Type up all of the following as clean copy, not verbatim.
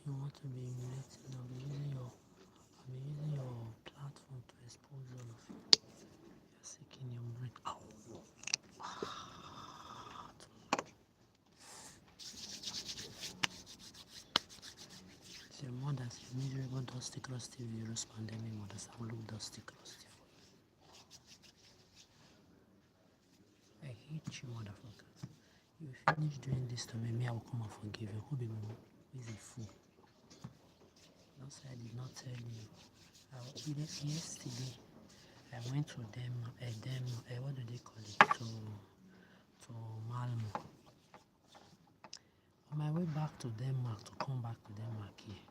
you want to be emulating, I'll be using your platform to expose all of you. You're sick in your brain. Ow. It's your mother's miserable dusty crusty virus pandemic mothers. I will look dusty crusty for you. I hate you, motherfuckers. You finish doing this to me, I will come and forgive you. Who be me? Who is a fool? Don't say I did not tell you. Yesterday, I went to what do they call it? To Malmo. On my way back to Denmark, to come back to Denmark here,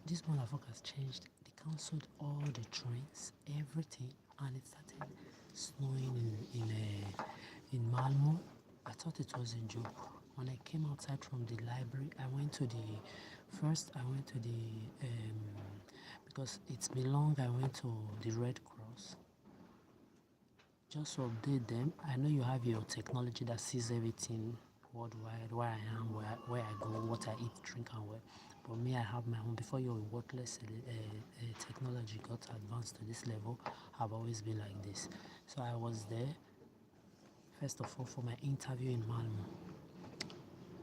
this motherfuckers changed, they cancelled all the trains, everything, and it started snowing in Malmo. I thought it was a joke. When I came outside from the library, I went to the, because it's been long, I went to the Red Cross just to update them. I know you have your technology that sees everything worldwide, where I am, where I go, what I eat, drink, and where. But me, I have my own. Before your worthless technology got advanced to this level, I've always been like this. So I was there, first of all, for my interview in Malmo.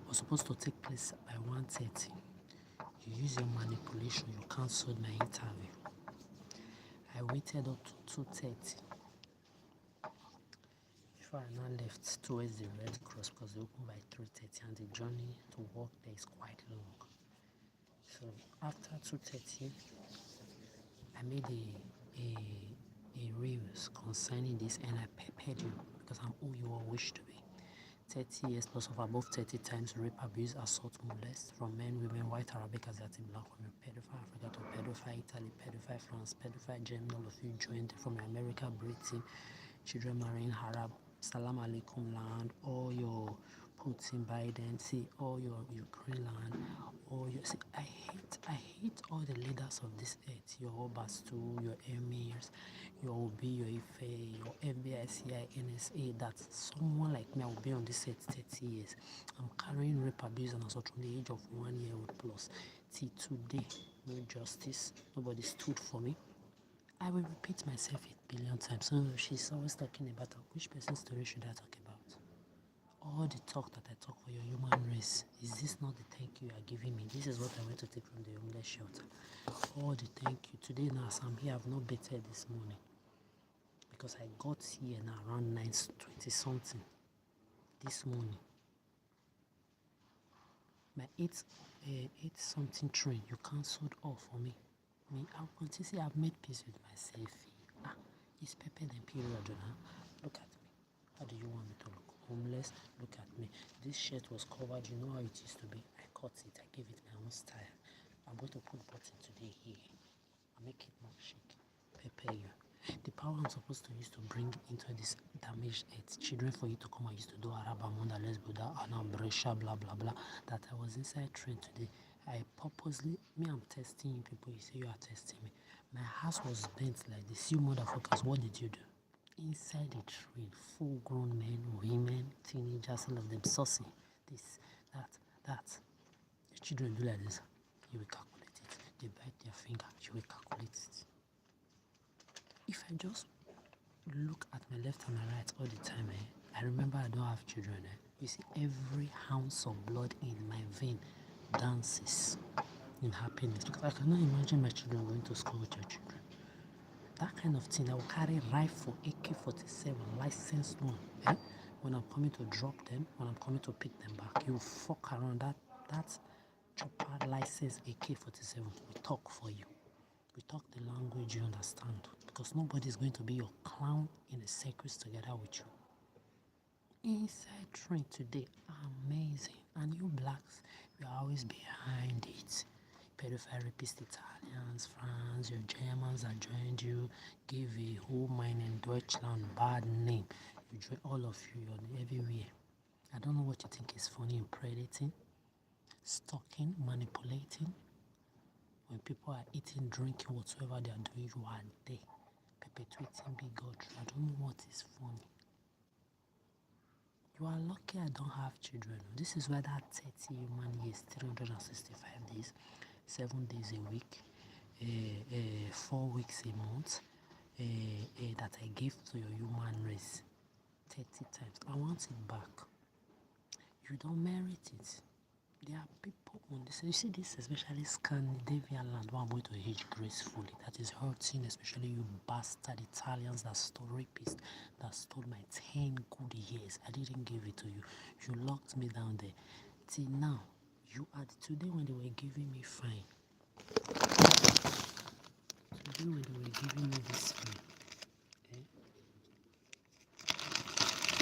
It was supposed to take place by 1:30. You use your manipulation, you cancelled my interview. I waited up to 2:30 before I now left towards the Red Cross, because they open by 3:30 and the journey to work there is quite long. So after 2:30, I made a reels concerning this, and I prepared you because I'm who you all wish to be. 30 years plus of above 30 times rape, abuse, assault, molest from men, women, white, Arabic, Asiatic, black women, pedophile Africa to pedophile Italy, pedophile France, pedophile Germany, all of you joined from America, Britain, children marrying Arab, Salam Alaikum land, all your Putin, Biden, see all your Ukraine land, all your, see, I hate all the leaders of this earth, your Obastu, your emirs, your OB, your Ife, your FBI, CIA, NSA, that someone like me, I will be on this earth 30 years. I'm carrying rape, abuse, and assault from the age of 1 year old plus. Till today, no justice, nobody stood for me. I will repeat myself 8 billion times. So she's always talking about which person's story should I talk about? All the talk that I talk for your human race, is this not the thank you are giving me? This is what I went to take from the homeless shelter. All the thank you. Today now, as I'm here, I've not betted this morning, because I got here now around 9:20 something this morning. My 8 something train, you cancelled off for me. I'll continue to say I've made peace with myself. It's pepper and period now. Look at me. How do you want me to look? Homeless? Look at me. This shirt was covered. You know how it used to be. I cut it. I gave it my own style. I'm going to put button today here. I'll make it more chic. Pepper you. The power I'm supposed to use to bring into this damaged earth, children for you to come and used to do Arabamunda, Lesbuda, Anabresha, blah blah blah, that I was inside train today. I purposely, I'm testing you people, you say you are testing me. My house was bent like this. You motherfuckers, what did you do? Inside the train, full grown men, women, teenagers, all of them saucy. This, that. The children do like this. You will calculate it. They bite their finger, you will calculate it. If I just look at my left and my right all the time, I remember I don't have children. You see, every ounce of blood in my vein dances in happiness, because I cannot imagine my children going to school with your children. That kind of thing, I will carry rifle, AK-47, licensed one. When I'm coming to drop them, when I'm coming to pick them back, you fuck around that chopper license AK-47. We talk for you. We talk the language you understand, because nobody is going to be your clown in a circus together with you. Inside train today, amazing. And you blacks, you are always behind it. Pedophile rapist Italians, France, your Germans that joined you, give a whole mine in Deutschland bad name. You join all of you, you're everywhere. I don't know what you think is funny in predating, stalking, manipulating. When people are eating, drinking, whatsoever they are doing, you are there, perpetuating bigotry. I don't know what is funny. You are lucky I don't have children. This is where that 30 human years, 365 days, 7 days a week, 4 weeks a month, that I gave to your human race 30 times. I want it back. You don't merit it. There are people on this. You see this, especially Scandinavian land, where I'm going to age gracefully. That is hurting, especially you bastard Italians that stole rapists, that stole my 10 good years. I didn't give it to you. You locked me down there. Till now, you are today when they were giving me fine. Today when they were giving me this fine,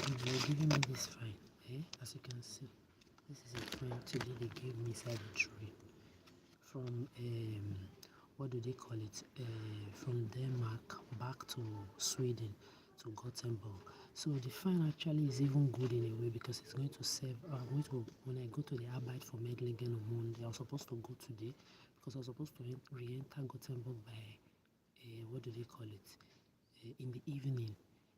when they were giving me this fine, as you can see, this is a fine today they gave me inside the tree. From what do they call it, from Denmark back to Sweden to Gothenburg. So the fine actually is even good in a way because it's going to serve. When I go to the Arbeit for Medlingen on Monday, I was supposed to go today because I was supposed to re-enter Gothenburg by what do they call it, in the evening.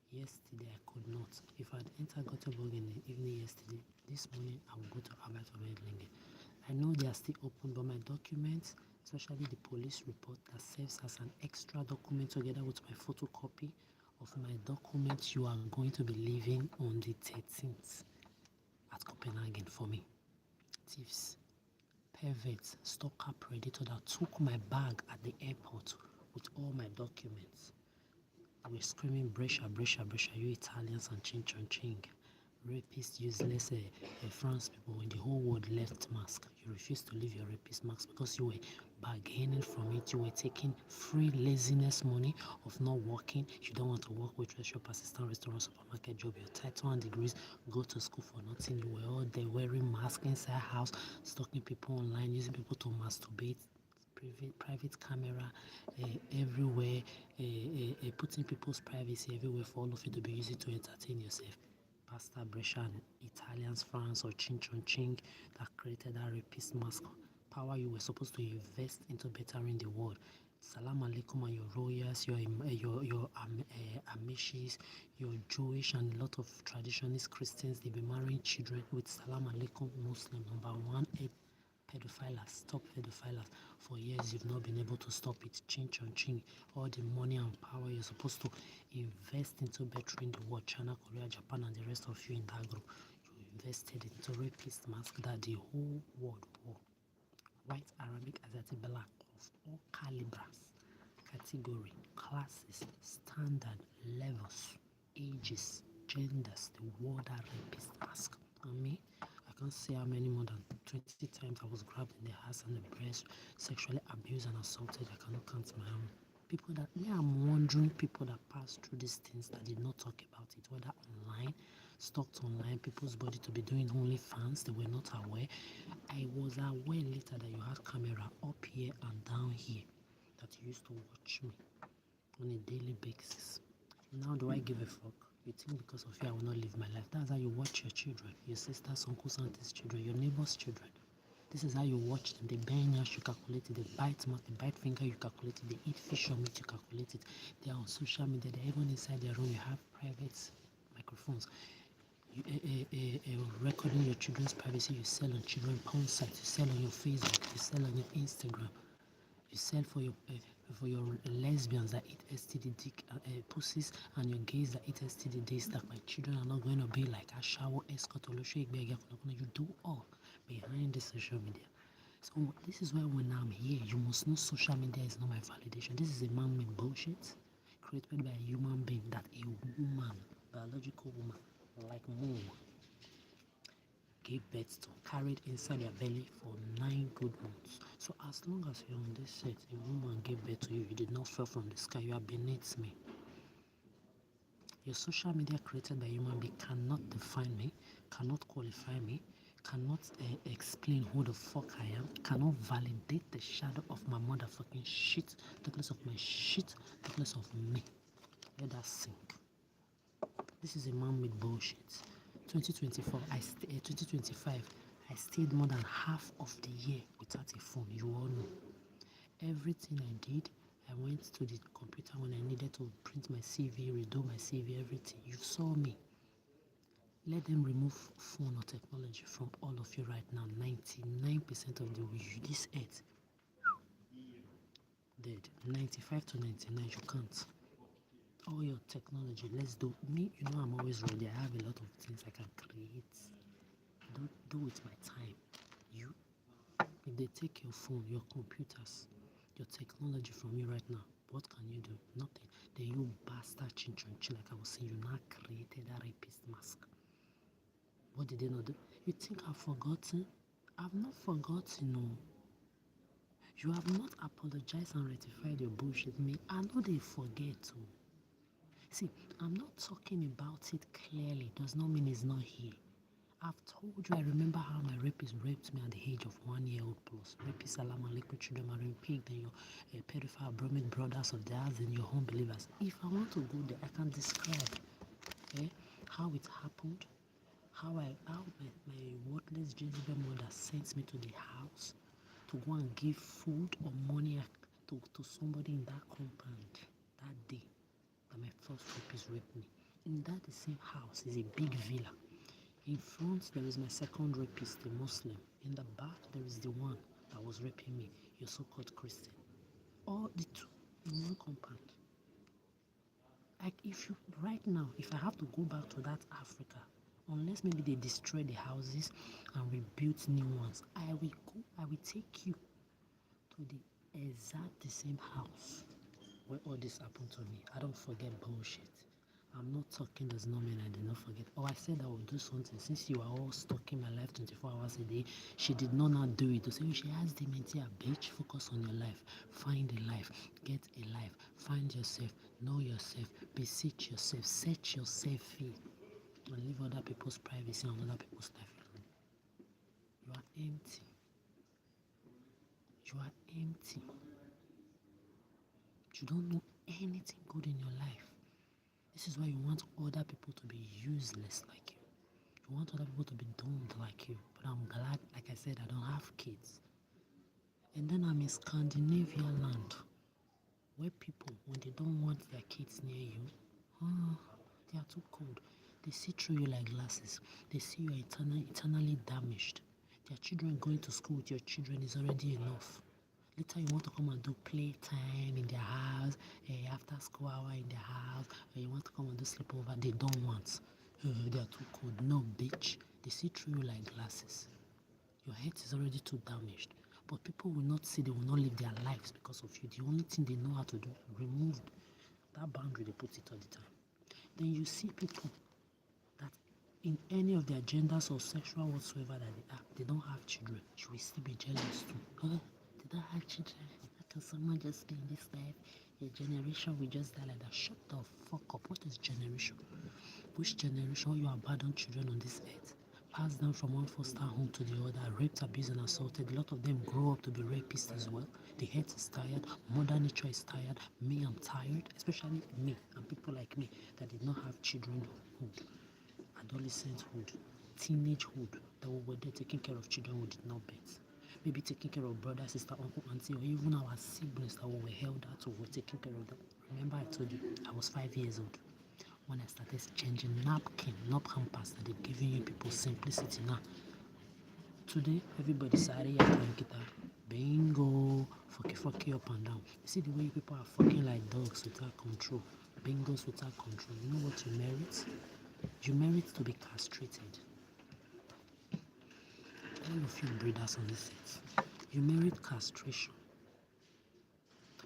Yesterday I could not. If I'd entered Gothenburg in the evening yesterday, this morning I would go to Arbeit for Medlingen. I know they are still open, but my documents, especially the police report that serves as an extra document together with my photocopy of my documents, you are going to be leaving on the 13th at Copenhagen for me. Thieves, perverts, stalker, predator that took my bag at the airport with all my documents. We're screaming, Brescia, Brescia, Brescia, you Italians and ching, ching, ching. Rapist, useless France people. When the whole world left mask, you refused to leave your rapist mask because you were bargaining from it. You were taking free laziness money of not working. You don't want to work with shop assistant, restaurant, supermarket job. Your title and degrees go to school for nothing. You were all there wearing masks inside house, stalking people online, using people to masturbate. Private camera everywhere, putting people's privacy everywhere for all of you to be using to entertain yourself. Pasta, Brescia, and Italians, France, or Ching Chong Ching that created that rapist mask. Power you were supposed to invest into bettering the world. Salam alaikum and your royals, your Amishis, your Jewish and a lot of traditionalist Christians, they be marrying children with Salam alaikum Muslim. Number one, pedophiles, stop pedophiles. For years you've not been able to stop it. Ching chong ching. All the money and power you're supposed to invest into bettering the world, China, Korea, Japan, and the rest of you in that group, you invested into rapist mask that the whole world wore. White, Arabic, Asiatic, black, of all calibers, category, classes, standard, levels, ages, genders, the world that rapist mask. And me, I can't say how many more than 20 times I was grabbed in the ass and the breast, sexually abused and assaulted. I cannot count my own. People that, I'm wondering, people that passed through these things that did not talk about it, whether online, stalked online, people's body to be doing OnlyFans, they were not aware. I was aware later that you had camera up here and down here, that you used to watch me on a daily basis. Now do I give a fuck? You think because of you I will not live my life? That's how you watch your children, your sisters, uncles, aunties' children, your neighbors' children. This is how you watch them. They bang ass, you calculate it. They bite mouth, they bite finger, you calculate it. They eat fish or meat, you calculate it. They are on social media. They're even inside their room. You have private microphones. You recording your children's privacy. You sell on children porn sites. You sell on your Facebook. You sell on your Instagram. You sell for your lesbians that eat STD dick pussies and your gays that eat STD dicks. That my children are not going to be like a shower escort or you do all behind the social media. So this is why when I'm here, you must know social media is not my validation. This is a man-made bullshit created by a human being that a woman, biological woman, like Moon, gave birth to, carried inside your belly for 9 good months. So as long as you're on this set, a woman gave birth to you, you did not fall from the sky, you are beneath me. Your social media created by human being cannot define me, cannot qualify me, cannot explain who the fuck I am, cannot validate the shadow of my motherfucking shit, the place of my shit, the place of me. Let that sink. This is a man-made bullshit. 2024, 2025, I stayed more than half of the year without a phone. You all know. Everything I did, I went to the computer when I needed to print my CV, redo my CV, everything. You saw me. Let them remove phone or technology from all of you right now. 99% of the this earth dead. 95 to 99, you can't. All your technology, let's do. Me, you know, I'm always ready. I have a lot of things I can create. Don't do with my time. You, if they take your phone, your computers, your technology from you right now, what can you do? Nothing. Then you bastard chinchonchi, like I was saying, you now created a rapist mask. What did they not do? You think I've forgotten? I've not forgotten, no. You have not apologized and rectified your bullshit. Me, I know they forget too. See, I'm not talking about it clearly. Does not mean it's not here. I've told you, I remember how my rapist raped me at the age of 1 year old plus. Rapist, salam alaikum, children, marrying pig, then your pedophile, bromid brothers of theirs, and your home believers. If I want to go there, I can describe how it happened, how my worthless Jezebel mother sent me to the house to go and give food or money to somebody in that compound that day that my first rapist raped me. In that the same house is a big villa. In front there is my second rapist, a Muslim. In the back there is the one that was raping me, your so-called Christian. All the two in one compound. Like if you right now, if I have to go back to that Africa, unless maybe they destroy the houses and rebuild new ones, I will take you to the exact the same house where all this happened to me. I don't forget bullshit. I'm not talking does not mean I did not forget. Oh, I said I would do something. Since you are all stuck in my life 24 hours a day, she did not do it. To say she has dementia, bitch, focus on your life. Find a life. Get a life. Find yourself. Know yourself. Beseech yourself. Set yourself free. And leave other people's privacy and other people's life alone. You are empty. You are empty. You don't know anything good in your life. This is why you want other people to be useless like you. You want other people to be doomed like you. But I'm glad, like I said, I don't have kids. And then I'm in Scandinavia land, where people, when they don't want their kids near you, they are too cold. They see through you like glasses. They see you are eternally damaged. Their children going to school with your children is already enough. Later you want to come and do playtime in their house, after school hour in their house, or you want to come and do sleepover, they don't want. They are too cold. No, bitch. They see through you like glasses. Your head is already too damaged. But people will not see, they will not live their lives because of you. The only thing they know how to do, remove that boundary, they put it all the time. Then you see people that in any of their genders or sexual whatsoever that they are, they don't have children. You will still be jealous too. They don't have children. How can someone just be in this life? Your generation will just die like that. Shut the fuck up. What is generation? Which generation you abandon children on this earth? Passed down from one foster home to the other, raped, abused, and assaulted. A lot of them grow up to be rapists as well. The head is tired, mother nature is tired. Me, I'm tired, especially me and people like me that did not have childrenhood, adolescenthood, teenagehood, that we were there taking care of children we did not birth. Maybe taking care of brother, sister, uncle, auntie, or even our siblings that we were held out to, we were taking care of them. Remember I told you I was 5 years old when I started changing napkin, not pampers that they're giving you people simplicity now. Today, everybody sorry guitar. Bingo, fucky up and down. You see the way people are fucking like dogs without control, bingos without control. You know what you merit? You merit to be castrated. All of you breeders on this set, you merit castration.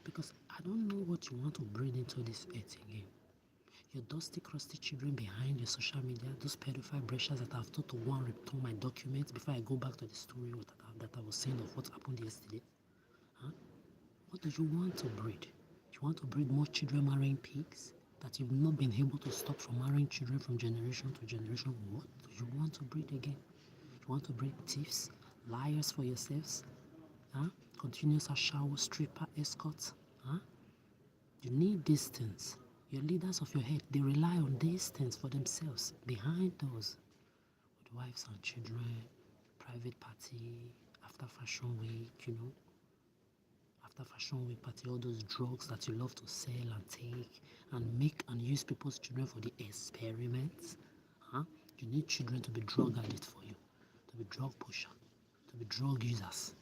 Because I don't know what you want to breed into this earth again. Your dusty, crusty children behind your social media, those pedophile brashers that I've told to go and return my documents before I go back to the story that I was saying of what happened yesterday. What do you want to breed? You want to breed more children marrying pigs that you've not been able to stop from marrying children from generation to generation? What do you want to breed again? You want to breed thieves, liars for yourselves? Continuous shower, stripper, escorts? You need these things. Your leaders of your head, they rely on these things for themselves. Behind those, with wives and children, private party, after fashion week, after fashion week party, all those drugs that you love to sell and take and make and use people's children for the experiments. You need children to be drug addicts for you, to be drug pusher, to be drug users.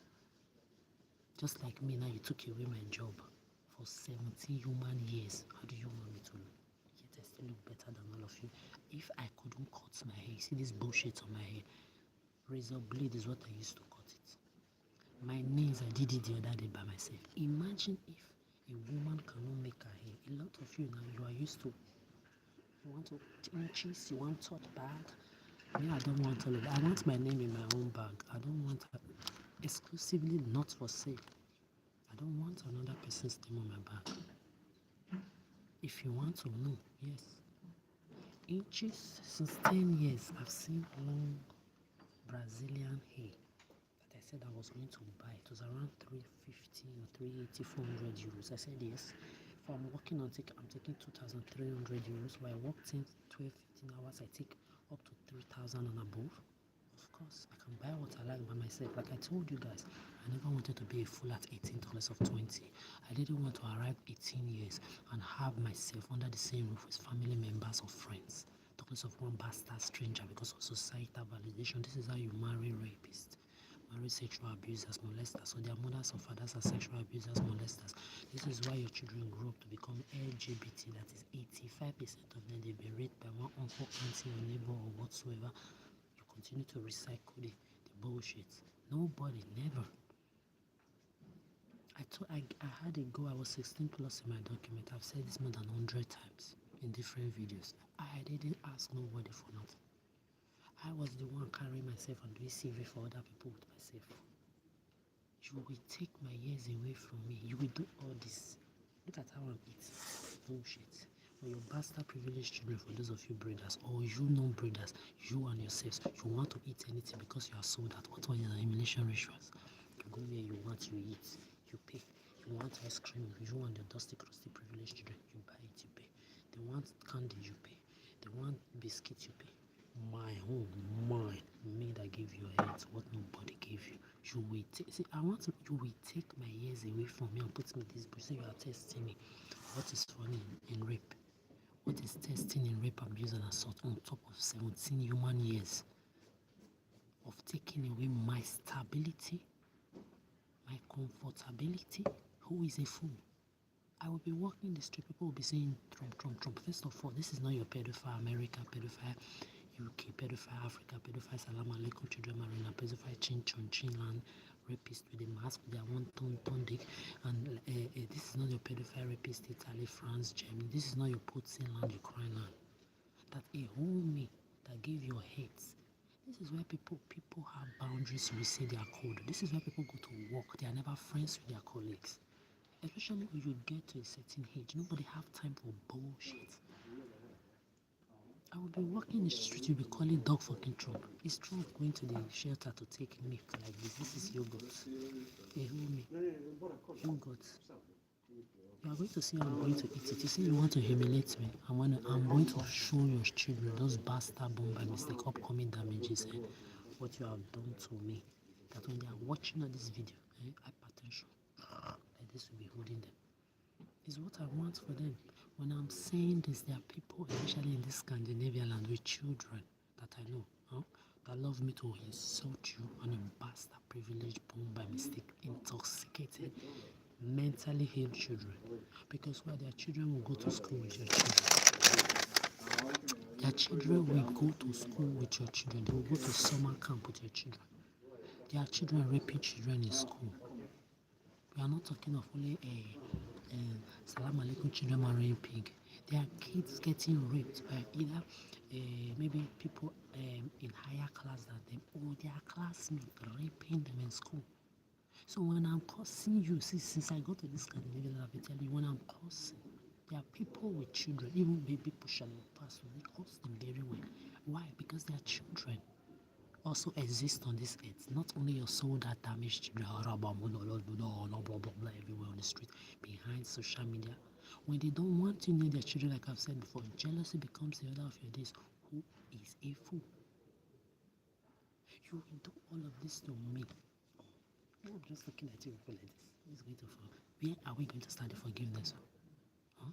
Just like me now, you took away my job for 17 human years. How do you want me to look? Yet I still look better than all of you. If I couldn't cut my hair, see this bullshit on my hair? Razor blade is what I used to cut it. My nails, I did it the other day by myself. Imagine if a woman cannot make her hair. A lot of you now, you are used to, you want to inches, you want tote bag. Me, I don't want all of that. I want my name in my own bag. I don't want exclusively not for sale. I don't want another person's name on my bag. If you want to know, yes. Inches, since 10 years, I've seen long Brazilian hair that I said I was going to buy. It was around 350 or 380, 400 euros. I said yes. If I'm working on I'm taking 2,300 euros. If I work 10, 12, 15 hours, I take up to 3,000 and above. Of course, I can buy what I like by myself. Like I told you guys, I never wanted to be a fool at 18 talk of 20. I didn't want to arrive 18 years and have myself under the same roof with family members or friends. Talk less of one bastard stranger because of societal validation. This is how you marry rapists, marry sexual abusers, molesters. So their mothers or fathers are sexual abusers, molesters. This is why your children grow up to become LGBT. That is 85% of them, they've been raped by one uncle, auntie, or neighbor, or whatsoever. Continue to recycle the bullshit. Nobody, never. I had a go. I was 16 plus in my document. I've said this more than 100 times in different videos. I didn't ask nobody for nothing. I was the one carrying myself and doing CV for other people with myself. You will take my years away from me. You will do all this. Look at how I'm eating. Bullshit. For your bastard privileged children, for those of you breeders, or you non-breeders, you and yourselves, you want to eat anything because you are sold out. What were your elimination rituals? You go where you want, you eat, you pay. You want ice cream, you and your dusty, crusty privileged children, you buy it, you pay. They want candy, you pay. They want biscuits, you pay. My home, mine, me that gave you a head, what nobody gave you. You will take, see, you will take my years away from me and put me this bush. So you are testing me. What is funny in rape? What is testing in rape, abuse, and assault on top of 17 human years of taking away my stability, my comfortability? Who is a fool? I will be walking the street, people will be saying Trump, Trump, Trump. First of all, this is not your pedophile America, pedophile UK, pedophile Africa, pedophile Salam Alaikum, children marina, pedophile Chin Chon, Chinland, rapist with a mask with their one ton dick. And this is not your pedophile rapist Italy, France, Germany. This is not your Putin land, Ukraine land. That a homie that gave your hate. This is where people have boundaries, we say their code. This is where people go to work. They are never friends with their colleagues. Especially when you get to a certain age, nobody have time for bullshit. I will be walking the street, you'll be calling dog fucking Trump. Is Trump going to the shelter to take milk like this? This is yogurt. Hey, homie. Yogurt. You are going to see how I'm going to eat it. You say you want to humiliate me. I'm going to show your children those bastard bomb by mistake upcoming damages. What you have done to me. That when they are watching on this video, hypertension, like this will be holding them. Is what I want for them. When I'm saying this, there are people, especially in this Scandinavian land with children that I know, that love me to insult you on a bastard privileged born by mistake, intoxicated, mentally ill children. Because where their children will go to school with your children. Their children will go to school with your children. They will go to summer camp with your children. Their children raping children in school. We are not talking of only Salam Alaikum children marrying pig. There are kids getting raped by either maybe people in higher class than them or their classmates raping them in school. So when I'm cursing you, since I go to this Scandinavian, I'll be telling you, when I'm cursing, there are people with children, even baby push and pass, they curse them very well. Why? Because they are children. Also exist on this earth, not only your soul that damaged children, blah blah blah everywhere on the street, behind social media. When they don't want to near their children, like I've said before, jealousy becomes the order of your days. Who is a fool? You will do all of this to me. I'm just looking at you people like this. Who's going to fall? Where are we going to start the forgiveness? Huh?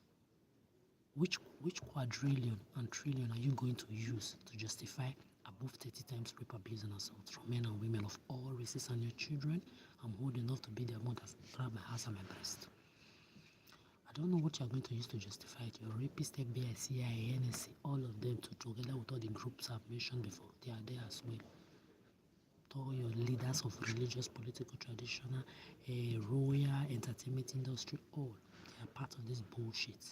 Which quadrillion and trillion are you going to use to justify above 30 times rape, abuse, and assault from men and women of all races and your children? I'm old enough to be their mothers. Grab my house and my breast. I don't know what you're going to use to justify it. Your rapist, FBI, CIA, NSA, all of them together with all the groups I've mentioned before, they are there as well. All your leaders of religious, political, traditional, royal, entertainment industry, all they are part of this bullshit.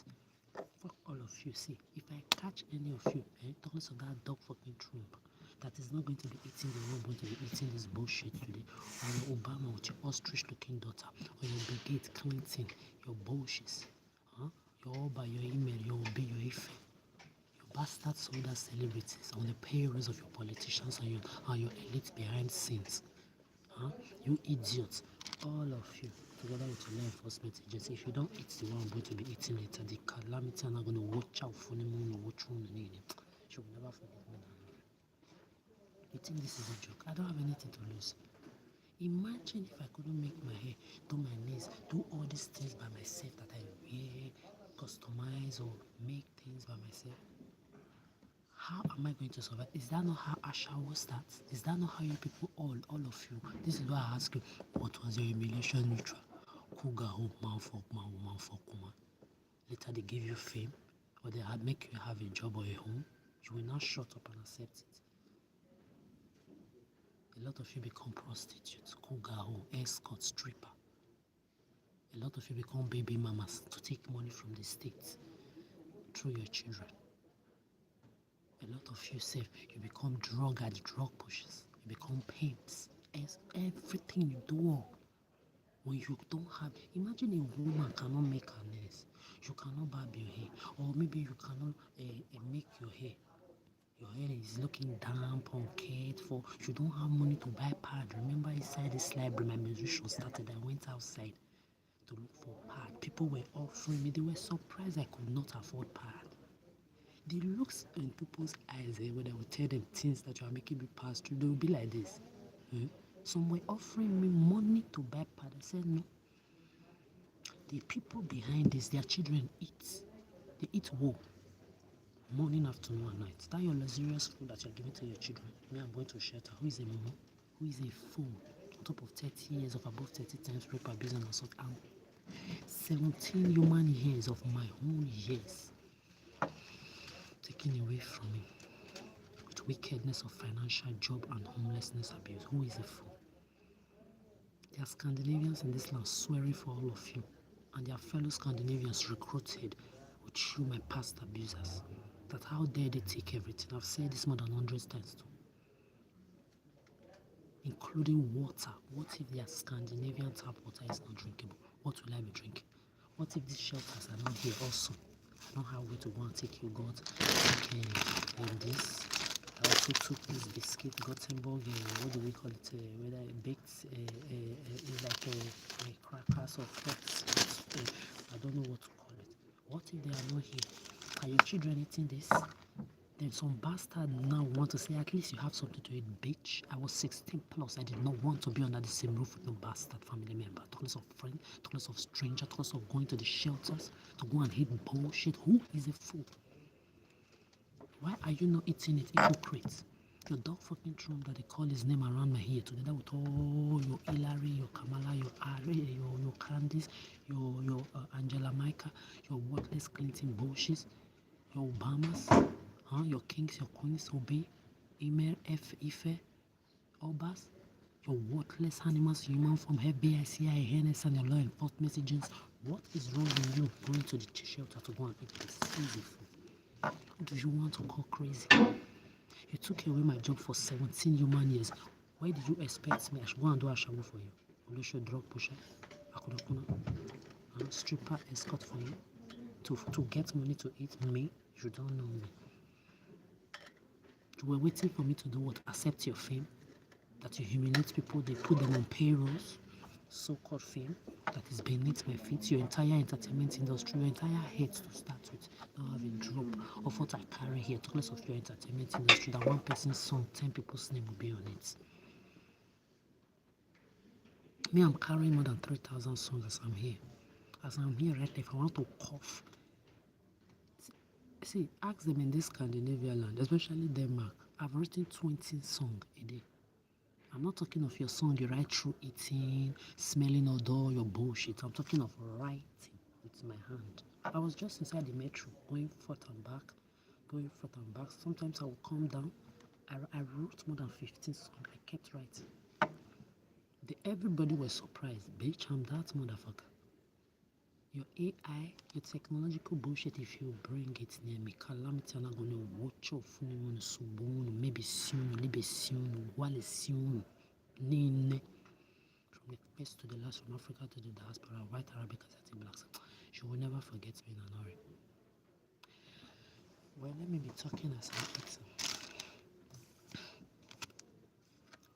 Fuck all of you. See, if I catch any of you, talking of that dog fucking Trump, that is not going to be eating, they're not going to be eating this bullshit today, or your Obama with your ostrich looking daughter, or your Bill Gates, Clinton, your bullshit, your Oba, your email, your Obi, your Ife, your bastard soldier celebrities on the payrolls of your politicians and your elites behind scenes. You idiots, all of you, together with your law enforcement agency, if you don't eat the one I'm going to be eating later, the calamity I'm not going to watch out for the moon or watch on the name. She will never forget me now. You think this is a joke? I don't have anything to lose. Imagine if I couldn't make my hair, do my nails, do all these things by myself that I wear, customize or make things by myself. How am I going to survive? Is that not how Ashawo starts? Is that not how you people, all of you? This is why I ask you, what was your humiliation ritual? Kuga hope, man fuck man, woman fuck woman. Later they give you fame, or they make you have a job or a home. You will not shut up and accept it. A lot of you become prostitutes, kuga ho, escort, stripper. A lot of you become baby mamas to take money from the state through your children. A lot of you say you become drug addicts, drug pushers. You become pimps. Everything you do when you don't have. Imagine a woman cannot make her nails. You cannot barb your hair, or maybe you cannot make your hair. Your hair is looking damp, uncared for. You don't have money to buy pad. Remember inside this library, my musician started. I went outside to look for pad. People were offering me. They were surprised I could not afford pad. The looks in people's eyes when I would tell them things that you are making me pass through, they will be like this. Some were offering me money to buy pad. I said no. The people behind this, their children eat. They eat wool. Morning, afternoon, and night. That your luxurious food that you're giving to your children. Me, I'm going to shelter. Who is a mama? Who is a fool? On top of 30 years of above 30 times rape, abuse, and assault. And 17 human years of my own years taken away from me with wickedness of financial, job, and homelessness abuse. Who is a fool? There are Scandinavians in this land swearing for all of you, and their fellow Scandinavians recruited with you, my past abusers. That how dare they take everything? I've said this more than 100 times too. Including water. What if their Scandinavian tap water is not drinkable? What will I be drinking? What if these shelters are not here also? I don't have a way to go and take you, God. This. I also took this biscuit, Gothenburg, what do we call it? Whether baked, like a crackers or crepes. I don't know what to call it. What if they are not here? Are your children eating this? Then some bastard now want to say, at least you have something to eat, bitch. I was 16 plus. I did not want to be under the same roof with no bastard family member. Talkless of friend, talkless of stranger, talkless of going to the shelters to go and hit bullshit. Who is a fool? Why are you not eating it? Hypocrite. Your dog fucking Trump that they call his name around my ear together with all your Hillary, your Kamala, your Ari, your Candice, your Angela Micah, your worthless Clinton bullshit, your Obamas, your kings, your queens, Obi, Emir, Ife, Obas, your worthless animals, human from FBI, CIA, NS, and your law enforcement agents. What is wrong with you going to the shelter to go and eat this? Easy food. Who do you want to call crazy? You took away my job for 17 human years. Why did you expect me? I should go and do a shawu for you. Olusho drug pusher, Akudokuna, stripper escort for you. To get money to eat me, you don't know me. You were waiting for me to do what? Accept your fame? That you humiliate people, they put them on payrolls, so-called fame, that is beneath my feet, your entire entertainment industry, your entire head to start with, now have a drop of what I carry here, talkless of your entertainment industry, that one person's song, 10 people's name will be on it. Me, I'm carrying more than 3,000 songs as I'm here. As I'm here right now, if I want to cough, See, ask them in this Scandinavian land, especially Denmark. I've written 20 songs a day. I'm not talking of your song you write through eating, smelling all your bullshit. I'm talking of writing with my hand. I was just inside the metro, going forth and back, going forth and back. Sometimes I would come down. I wrote more than 15 songs. I kept writing. Everybody was surprised. Bitch, I'm that motherfucker. Your AI, your technological bullshit, if you bring it near me, calamity, I'm not going to watch off, maybe soon, maybe soon, while soon, nene. From the first to the last, from Africa to the diaspora, white Arabic, Asiatic, blacks. She will never forget me in an hurry. Well, let me be talking as an eater.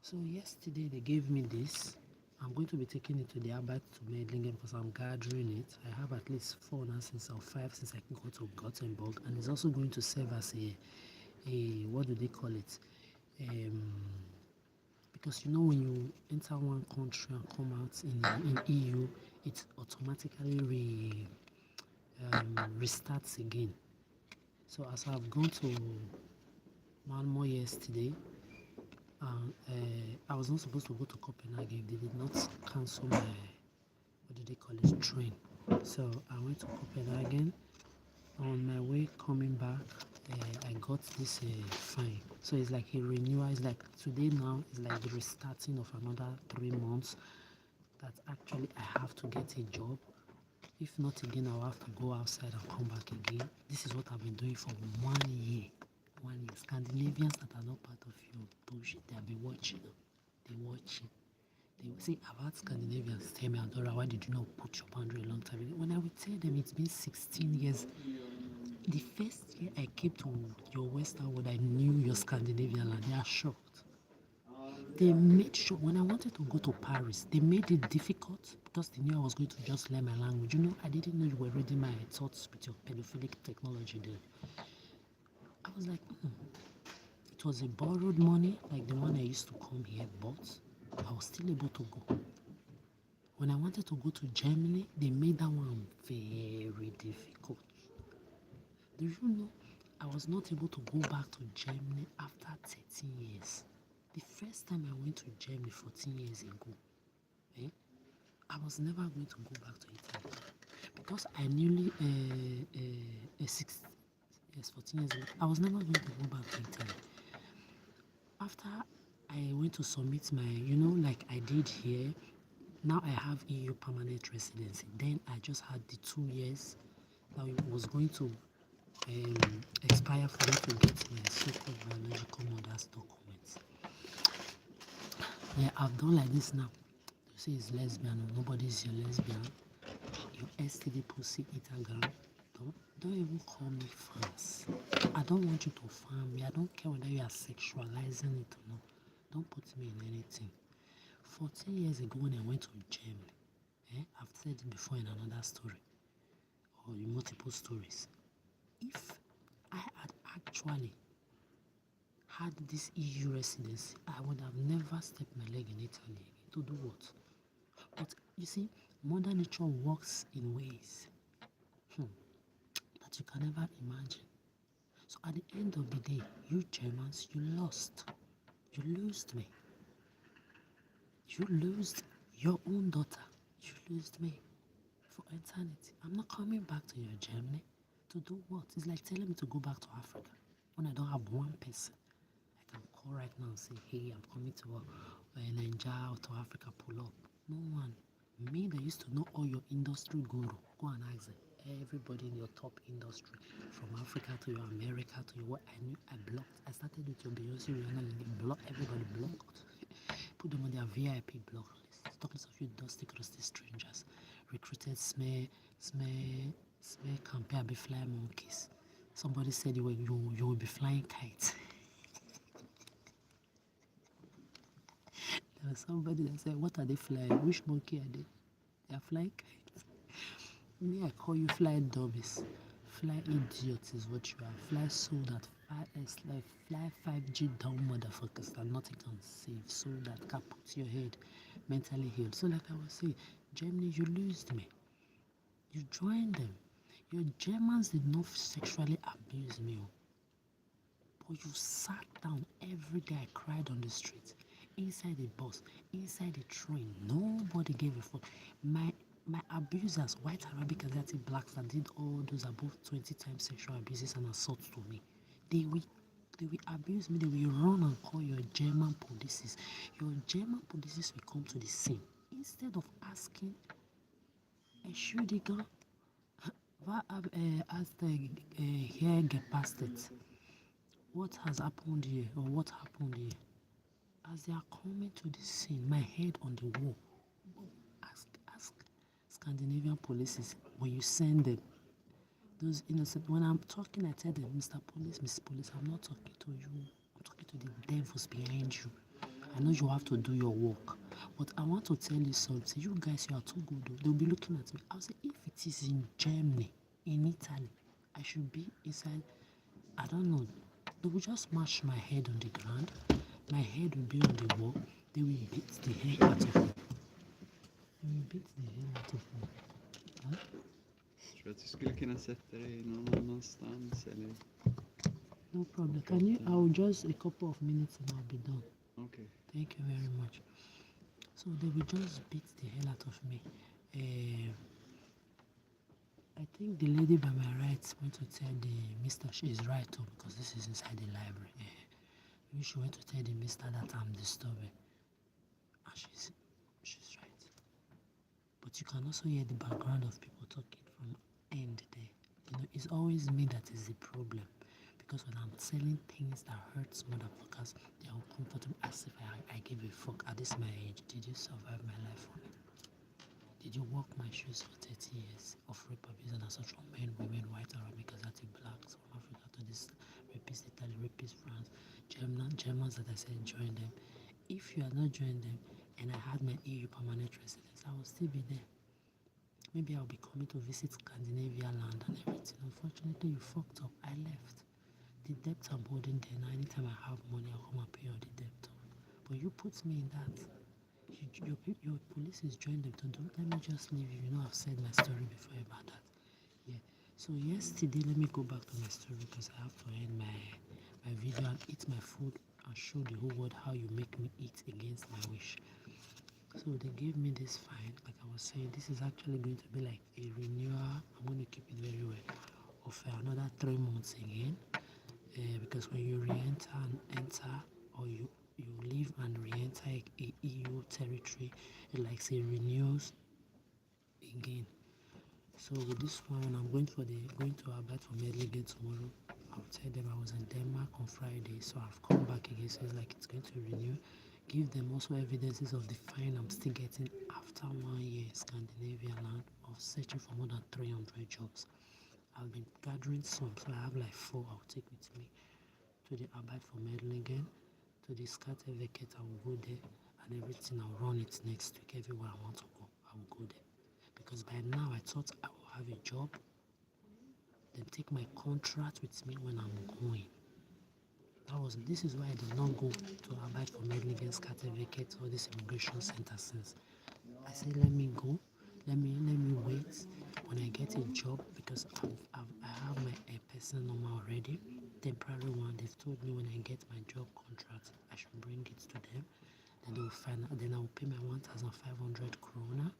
So yesterday they gave me this. I'm going to be taking it to the Arbeit to Medlingen because I'm gathering it. I have at least 4 now since or 5 since I can go to Gothenburg, and it's also going to serve as a what do they call it? Because you know when you enter one country and come out in EU, it automatically restarts again. So as I've gone to Malmo yesterday, I was not supposed to go to Copenhagen. They did not cancel my, what do they call it, train. So I went to Copenhagen. On my way coming back, I got this fine. So it's like a renewal. It's like today now is like the restarting of another 3 months. That actually I have to get a job. If not again, I'll have to go outside and come back again. This is what I've been doing for 1 year. 1 year. Scandinavians that are not part of your bullshit, they'll be watching. They watching. They will say about Scandinavians, tell me, Adora, why did you not put your boundary a long time ago? When I would tell them it's been 16 years. The first year I came to your Western world, I knew your Scandinavian land. They are shocked. They made sure, when I wanted to go to Paris, they made it difficult because they knew I was going to just learn my language. You know, I didn't know you were reading my thoughts with your pedophilic technology there. I was like, It was a borrowed money, like the one I used to come here, but I was still able to go. When I wanted to go to Germany, they made that one very difficult. Do you know, I was not able to go back to Germany after 13 years. The first time I went to Germany 14 years ago, I was never going to go back to Italy because I nearly 14 years ago, I was never going to go back to Italy. After I went to submit my, like I did here, now I have EU permanent residency. Then I just had the 2 years that it was going to expire for me to get my so-called biological mother's documents. Yeah, I've done like this now. You say it's lesbian or nobody's your lesbian. Your STD pussy eater girl. Don't even call me fans. I don't want you to fan me. I don't care whether you are sexualizing it or not. Don't put me in anything. 14 years ago when I went to Germany, I've said it before in another story or in multiple stories. If I had actually had this EU residency, I would have never stepped my leg in Italy again. To do what? But you see, Mother Nature works in ways that you can never imagine. So at the end of the day, you Germans, you lost. You lost me. You lost your own daughter. You lost me for eternity. I'm not coming back to your Germany to do what? It's like telling me to go back to Africa when I don't have one person I can call right now and say, hey, I'm coming to Nigeria or to Africa, pull up. No one. Me that used to know all your industry guru, go and ask them. Everybody in your top industry, from Africa to your America to your what I knew, I blocked. I started with your Beyonce, Rihanna, block everybody blocked. Put them on their VIP block list. Talking of you dusty, crusty strangers, recruited smear campaign be fly monkeys. Somebody said you will be flying kites. There was somebody that said, what are they flying? Which monkey are they? They are flying kites. Me, I call you fly dummies. Fly idiots is what you are. Fly so that fly 5G down motherfuckers that nothing can save. So that can put your head mentally healed. So like I was saying, Germany, you lost me. You joined them. Your Germans did not sexually abuse me. But you sat down every day. I cried on the street, inside the bus, inside the train. Nobody gave a fuck. My abusers, white Arabic Asiatic blacks that did all those above 20 times sexual abuses and assaults to me, they will abuse me. They will run and call your German police. Your German police will come to the scene instead of asking, Entschuldigung, as the here get past it. What has happened here or what happened here? As they are coming to the scene, my head on the wall. Ask Scandinavian police when you send them. Those innocent, when I'm talking, I tell them, Mr. Police, Miss Police, I'm not talking to you. I'm talking to the devils behind you. I know you have to do your work, but I want to tell you something. You guys, you are too good. They'll be looking at me. I'll say, if it is in Germany, in Italy, I should be inside. I don't know. They will just smash my head on the ground. My head will be on the wall. They will beat the hell out of me. They will beat the hell out of me. Huh? Jag tror att du skulle kunna sätta dig någon annanstans eller... No problem. Can you? I'll just a couple of minutes and I'll be done. Okay. Thank you very much. So they will just beat the hell out of me. I think the lady by my right went to tell the mister she is right too, because this is inside the library. Maybe she went to tell the mister that I'm disturbing. And she's right. But you can also hear the background of people talking from end there. You know, it's always me that is the problem. Because when I'm selling things that hurts motherfuckers, they are uncomfortable as if I give a fuck. At this my age, did you survive my life for me? Did you walk my shoes for 30 years of rape, abuse, and assault from men, women, white, Arabic, Asiatic, blacks, from Africa to this rapist Italy, rapist France, Germans that I said join them. If you had not joined them and I had my EU permanent residence, I would still be there. Maybe I'll be coming to visit Scandinavia land and everything. Unfortunately, you fucked up. I left. The debt I'm holding there now, anytime I have money, I'll come and pay all the debt off. But you put me in that. Your police is joined them to do. Let me just leave you. You know, I've said my story before about that. Yeah. So yesterday, let me go back to my story because I have to end my video and eat my food and show the whole world how you make me eat against my wish. So they gave me this fine. Like I was saying, this is actually going to be like a renewal. I'm going to keep it very well of another 3 months again. Because when you re-enter and enter, or you leave and re-enter a EU territory, it like say renews again. So with this one, I'm going to apply for Medligate tomorrow. I'll tell them I was in Denmark on Friday, so I've come back again. So it's like it's going to renew. Give them also evidences of the fine I'm still getting after 1 year in Scandinavia land of searching for more than 300 jobs. I've been gathering some, so I have like 4 I'll take with me to the Abide for Medlingen, to the Skatteverket. I will go there, and everything I'll run it next week. Everywhere I want to go, I will go there. Because by now I thought I will have a job, then take my contract with me when I'm going. This is why I did not go to Abide for Medlingen, Skatteverket, or this immigration center since. I said, let me go. Let me wait when I get a job, because I have my person number already, temporary one. They've told me when I get my job contract, I should bring it to them. Then they will then I will pay my 1,500 krona.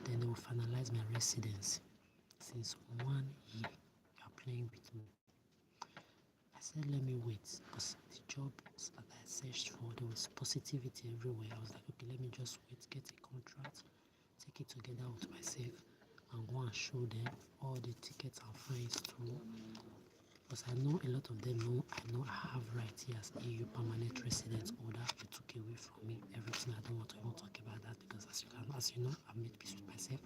Then they will finalize my residency. Since 1 year, you are playing with me. I said, let me wait, because the jobs that I searched for, there was positivity everywhere. I was like, okay, let me just wait, get a contract, take it together with myself, and go and show them all the tickets and fines through. Because I know a lot of them know I have right here as EU permanent resident order. You took away from me everything. I don't want to even talk about that, because as you know, I've made peace with myself.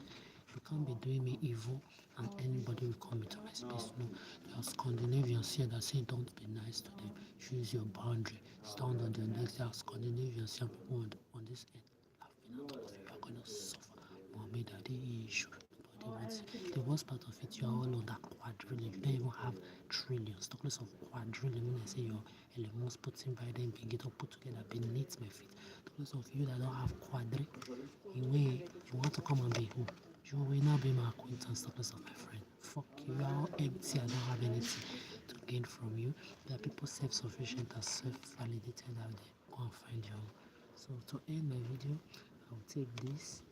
You can't be doing me evil and anybody will come into my space. No, there are Scandinavians here that say don't be nice to them. Choose your boundary. Stand on the next. There are Scandinavians here, people on this end. I've been out of you. You're gonna suffer. Mohammed Ali issue. The worst part of it, you are all on that quadrillion. You don't even have trillions. Talk less of quadrillion. When I say your elements putting by them, being it all put together beneath my feet. Talk less of you that don't have quadri. In way, you want to come and be who? You will not be my acquaintance. Talk less of my friend. Fuck you. You are all empty. I don't have anything to gain from you. There are people self-sufficient and self-validated out there. Go and find your own. So to end my video, I'll take this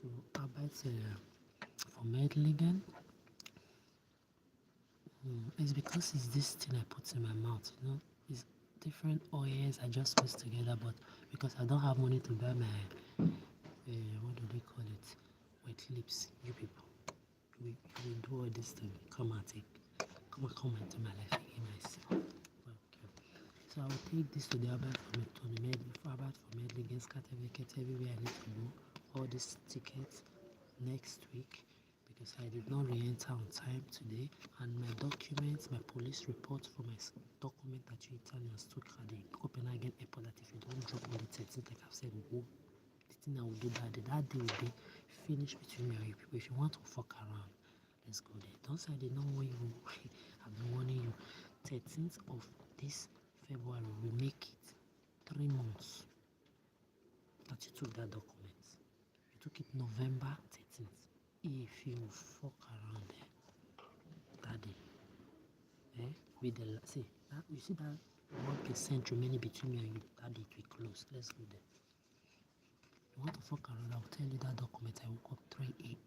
to Arbeit for Medlingen. It's because it's this thing I put in my mouth, you know. It's different oils I just mix together, but because I don't have money to buy my what do they call it, wet lips, you people, we do all this to me. Come and into my life again myself. Okay. So I will take this to the Arbeit for Medlingen certificate everywhere I need to go. All these tickets next week, because I did not re-enter on time today, and my documents, my police report for my document that you Italians took at the Copenhagen airport, that if you don't drop on the 13th, like I've said, the thing I will do that day will be finished between me and you people. If you want to fuck around, let's go there. Don't say I did not warn you. I've been warning you. 13th of this February, we make it 3 months that you took that document. You took it November 13th. If you fuck around there that day, with the see that, you see that 1% remaining between me and you, that day it will close. Let's go there. You want to fuck around, I'll tell you that document. I woke up 3 a.m.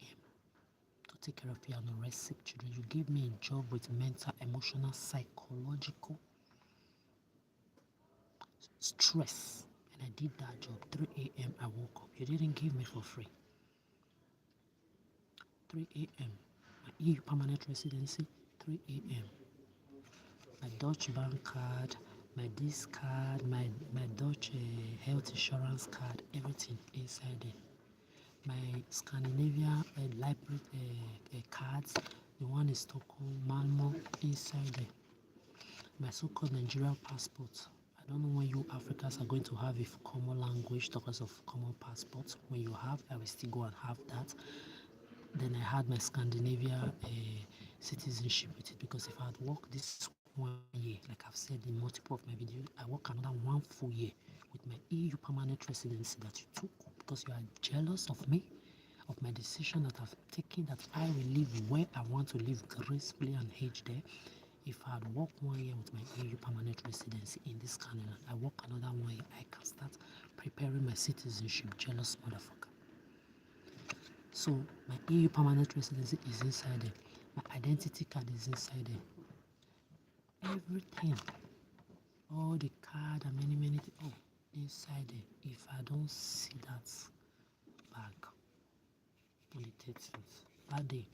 to take care of you and arrest sick children. You gave me a job with mental, emotional, psychological stress, and I did that job. 3 a.m. I woke up. You didn't give me for free. 3 a.m. My EU permanent residency, 3 a.m. My Dutch bank card, my this card, my Dutch health insurance card, everything inside there. My Scandinavia library cards, the one in Stockholm, Malmo, inside there. My so-called Nigerian passport. I don't know when you Africans are going to have a common language because of common passports. When you have, I will still go and have that. Then I had my Scandinavia citizenship with it, because if I had worked this 1 year, like I've said in multiple of my videos, I work another 1 full year with my EU permanent residency that you took because you are jealous of me, of my decision that I've taken, that I will live where I want to live gracefully and age there. If I had worked 1 year with my EU permanent residency in this Canada, I work another 1 year, I can start preparing my citizenship. Jealous motherfucker. So my EU permanent residency is inside there. My identity card is inside there. Everything, all the card and many things, oh, inside there. If I don't see that bag on the 13th, that day,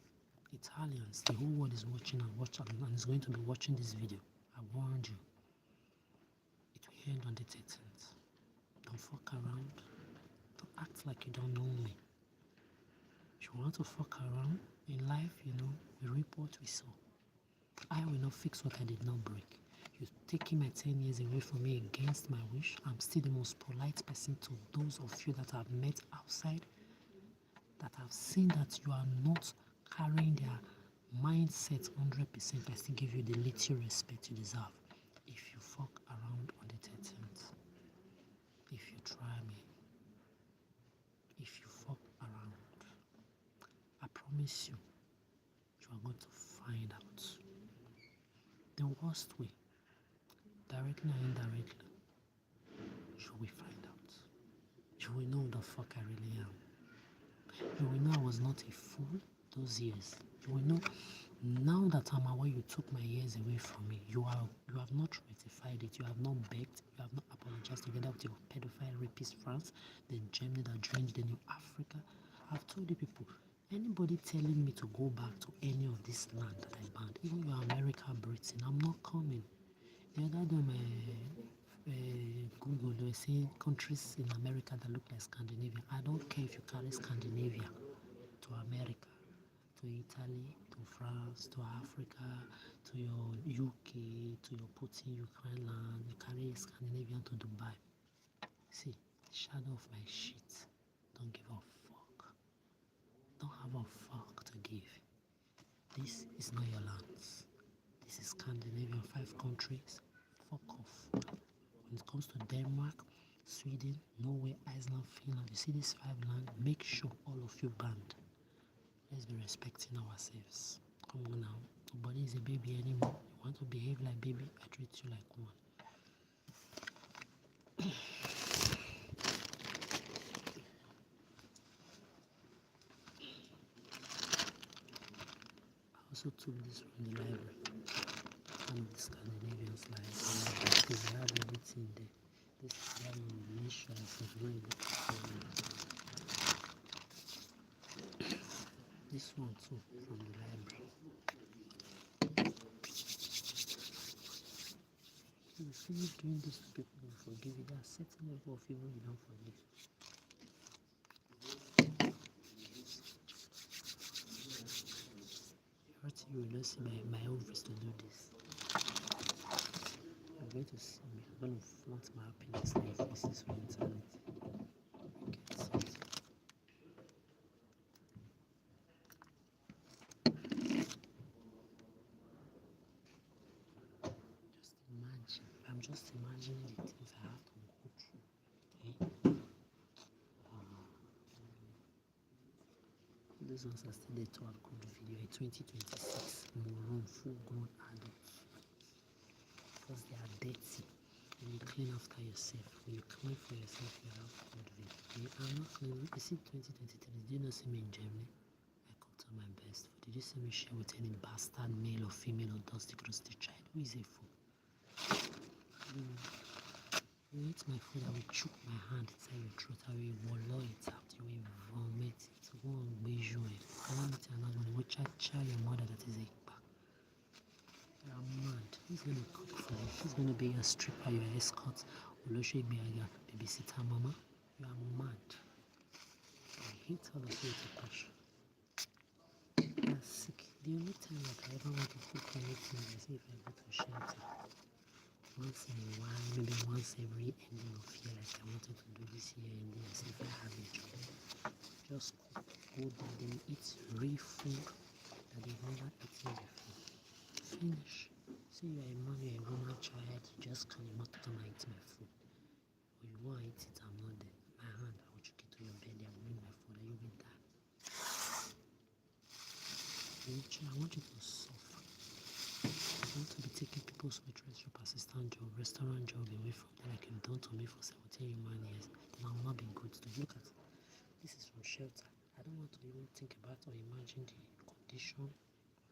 Italians, the whole world is watching and is going to be watching this video. I warned you. It will end on the 13th. Don't fuck around. Don't act like you don't know me. If you want to fuck around in life, you know, we reap what we sow. I will not fix what I did not break. You're taking my 10 years away from me against my wish. I'm still the most polite person to those of you that I've met outside, that I've seen that you are not carrying their mindset 100%. I still give you the little respect you deserve. If you fuck around on the 13th, if you try me, if you fuck around, I promise you, you are going to find out. The worst way, directly or indirectly, you will find out. You will know the fuck I really am. You will know I was not a fool those years. You will know now that I'm aware you took my years away from me. You have not ratified it. You have not begged. You have not apologized together with your pedophile rapist France, the Germany that drained the New Africa. I've told you people, anybody telling me to go back to any of this land that I banned, even your America, Britain, I'm not coming. The other day, my Google, they were saying countries in America that look like Scandinavia. I don't care if you carry Scandinavia to America, to Italy, to France, to Africa, to your UK, to your Putin, Ukraine land. You carry Scandinavian to Dubai. See, the shadow of my shit. Don't give a fuck. Don't have a fuck to give. This is not your lands. This is Scandinavian 5 countries. Fuck off. When it comes to Denmark, Sweden, Norway, Iceland, Finland, you see these 5 lands, make sure all of you band. Let's be respecting ourselves. Come on now. Nobody is a baby anymore. You want to behave like baby, I treat you like one. I also took this from the library. One of the Scandinavians library because they have everything there. This is their mission for really. This one too from the library. If you finish doing this to people, they forgive you. There are certain level of evil you don't forgive. Everything you will not see my office to do this. You're going to see me. I'm going to flaunt my happiness in your faces for eternity. I'm just imagining the things I have to go through. Okay? Those ones are still there to upload the video. In 2026, moron, full-grown adults. Because they are dirty. When you clean after yourself, when you clean for yourself, you have good video. Okay? I'm not cleaning. You see, 2023. Did you not see me in Germany? I cooked on my best food. Did you see me share with any bastard, male or female or dusty, crusty child? Who is a fool? You eat my food, I will choke my hand inside your throat, I will wallow it out, you will vomit it, go on bejoy, calamity and not money, which I tell your mother that is a back. You are mad. Who's gonna cook for you? Who's gonna be your stripper, your escort, Oloshe Biaga, babysitter mama? You are mad. I hate all of you to passion. You are sick. The only time that I ever want to cook anything is if I go to shelter. Once in a while, maybe once every ending of year, like I wanted to do this year, and then if I have a job, just cook, go there, then eat real food that they've never eaten before. Finish. Say you're a man, you're a woman child, you just cannot come and eat my food. Or you want to eat it, I'm not there. My hand, I will chuck it to your belly, I will eat my food, and you will die. I want you to suffer. I want to be taking people's waitress job, assistant job, restaurant job away from them like you've done to me for 17 human years. Then I will not be good to look at. This is from shelter. I don't want to even think about or imagine the condition of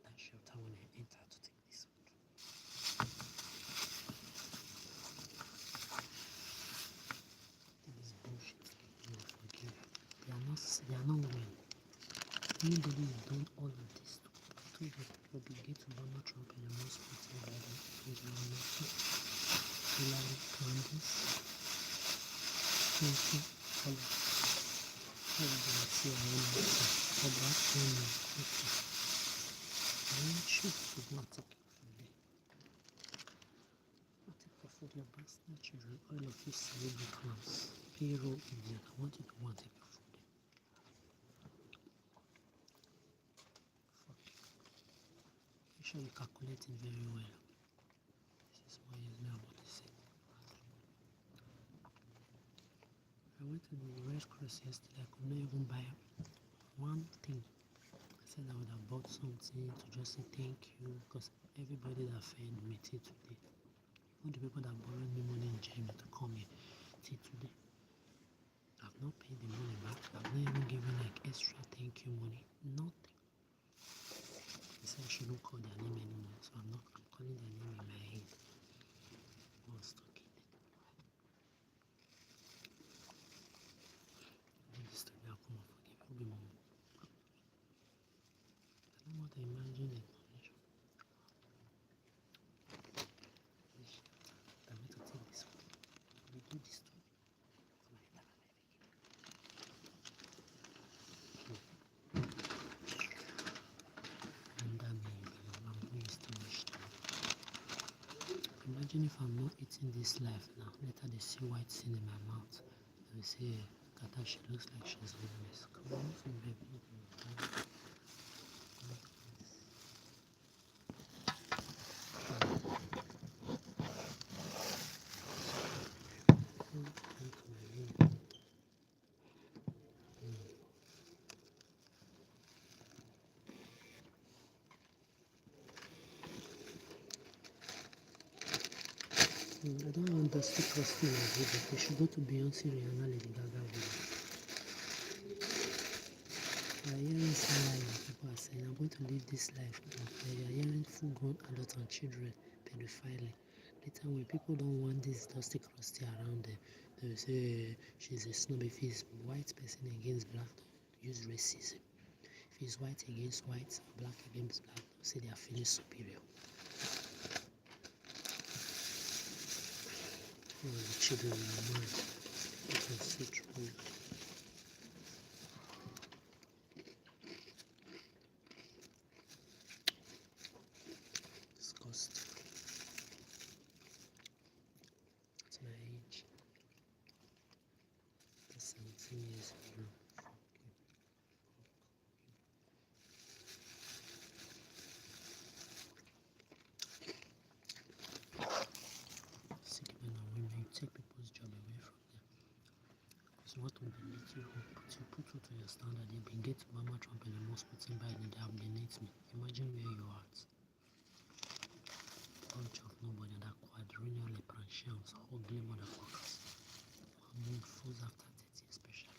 that shelter when I enter to take this food. This is bullshit. You will forgive. They are not well. Anybody who's done all of this to Bill Gates, Obama, Trump, and Musk, Putin, Biden, Angela Merkel, Hillary, Candice, Clinton, all of CIA, Obama, China, Cookie. I want you to go and take your food there. Go take your food, your bastard children, all of you cerebral clowns, payroll idiot. I want you to go and take your food there. Fuck you. Make sure you calculate it very well. This is what is now about to say. I went to the Red Cross yesterday. I could not even buy one thing. I said I would have bought something to just say thank you because everybody that fed me till today, even the people that borrowed me money in Germany to come here till today, I've not paid the money back. I've not even given like extra thank you money. Nothing. They said I shouldn't call their name anymore, so I'm calling their name in my head. I was talking. This to me, I'll come and forgive you. Be mom. I don't want to imagine it. I'm going to take this one. We do this to me. Imagine if I'm not eating this life now. Later they see white thing in my mouth. They will say, Kata, she looks like she's homeless. Come on, baby. I don't want Dusty Crusty in my video. We should go to Beyonce, Rihanna, Lady Gaga video. We are hearing some live people are saying, I'm going to leave this life. We are hearing full-grown adults and children pedophiling. Later, when people don't want this Dusty Crusty around them, they will say she's a snob. If he's white person against black, use racism. If he's white against white, black against black, say they are feeling superior. Oh, the children in the mind. It is so true. Disgusting. At my age, that's 17 years ago. Sick men and women, you take people's job away from them. Because what will the little who put you to your standard, they been get Obama, Trump, and the most Putin Biden, they abdinate me. Imagine where you are at. Bunch of nobody, that quadrennial leprechauns, ugly motherfuckers. Mahmoud fools after 30 especially.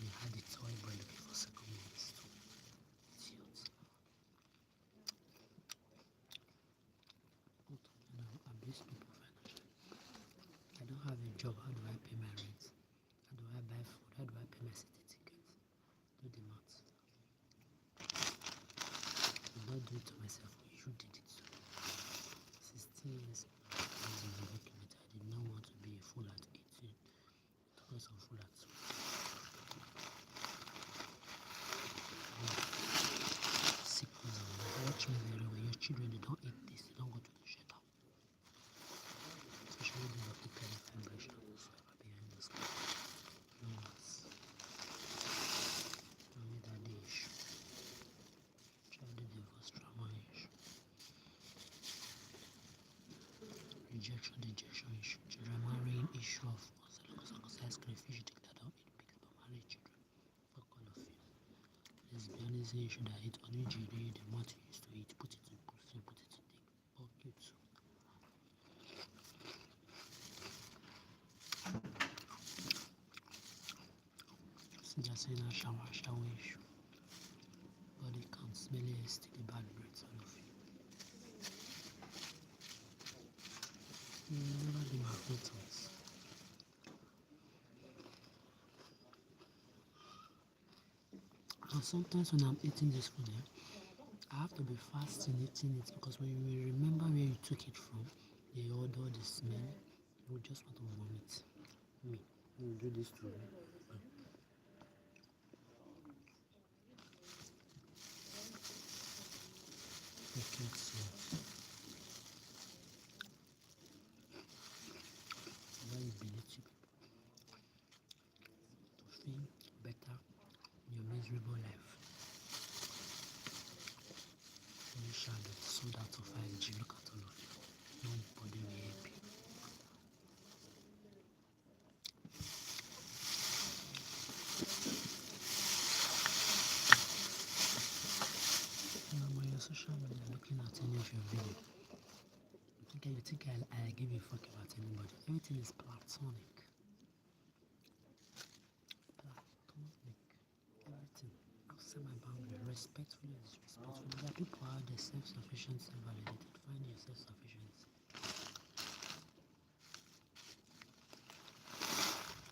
They had the toy boy looking for second ones too. Idiots. Abuse people financially. I don't have a job, how do I pay my rent? How do I buy food? How do I pay my city ticket? Do the maths. I did not do it to myself, you did it. 16 years I was in the document. I did not want to be a fool at 18. It was a fool at 2. Sick person. Watch me very well. Your children, they don't eat this, they don't go to the shelter. Especially the lucky kind of vibration whatsoever behind the screen. No worse. Mommy daddy issue. Child divorce trauma issue. Dejection issue. Children marrying issue of uncircumcised crayfish declared out in pigs but married children. Fuck all of you. Lesbianism issue that eat onigiri, the what you used to eat, put it in pussy, put it in dick. Fuck you too. Just saying a shower issue. Body count, smelly STD, bad breath, all of you. Never be my photos. And sometimes when I'm eating this food, I have to be fasting eating it because when you remember where you took it from, the odor, the smell, you just want to vomit. Me, you do this to me. Okay, so why you belittle people to feel better in your miserable life. You shadow sold out of 5G. Look at all of you. Nobody will help you. I'm on your social media looking at any of your videos. You think I give a fuck about anybody? Everything is platonic. Platonic. Everything. Outside my boundary. Respectfully, disrespectfully. There are people out there self-sufficiency validated. Find your self-sufficiency.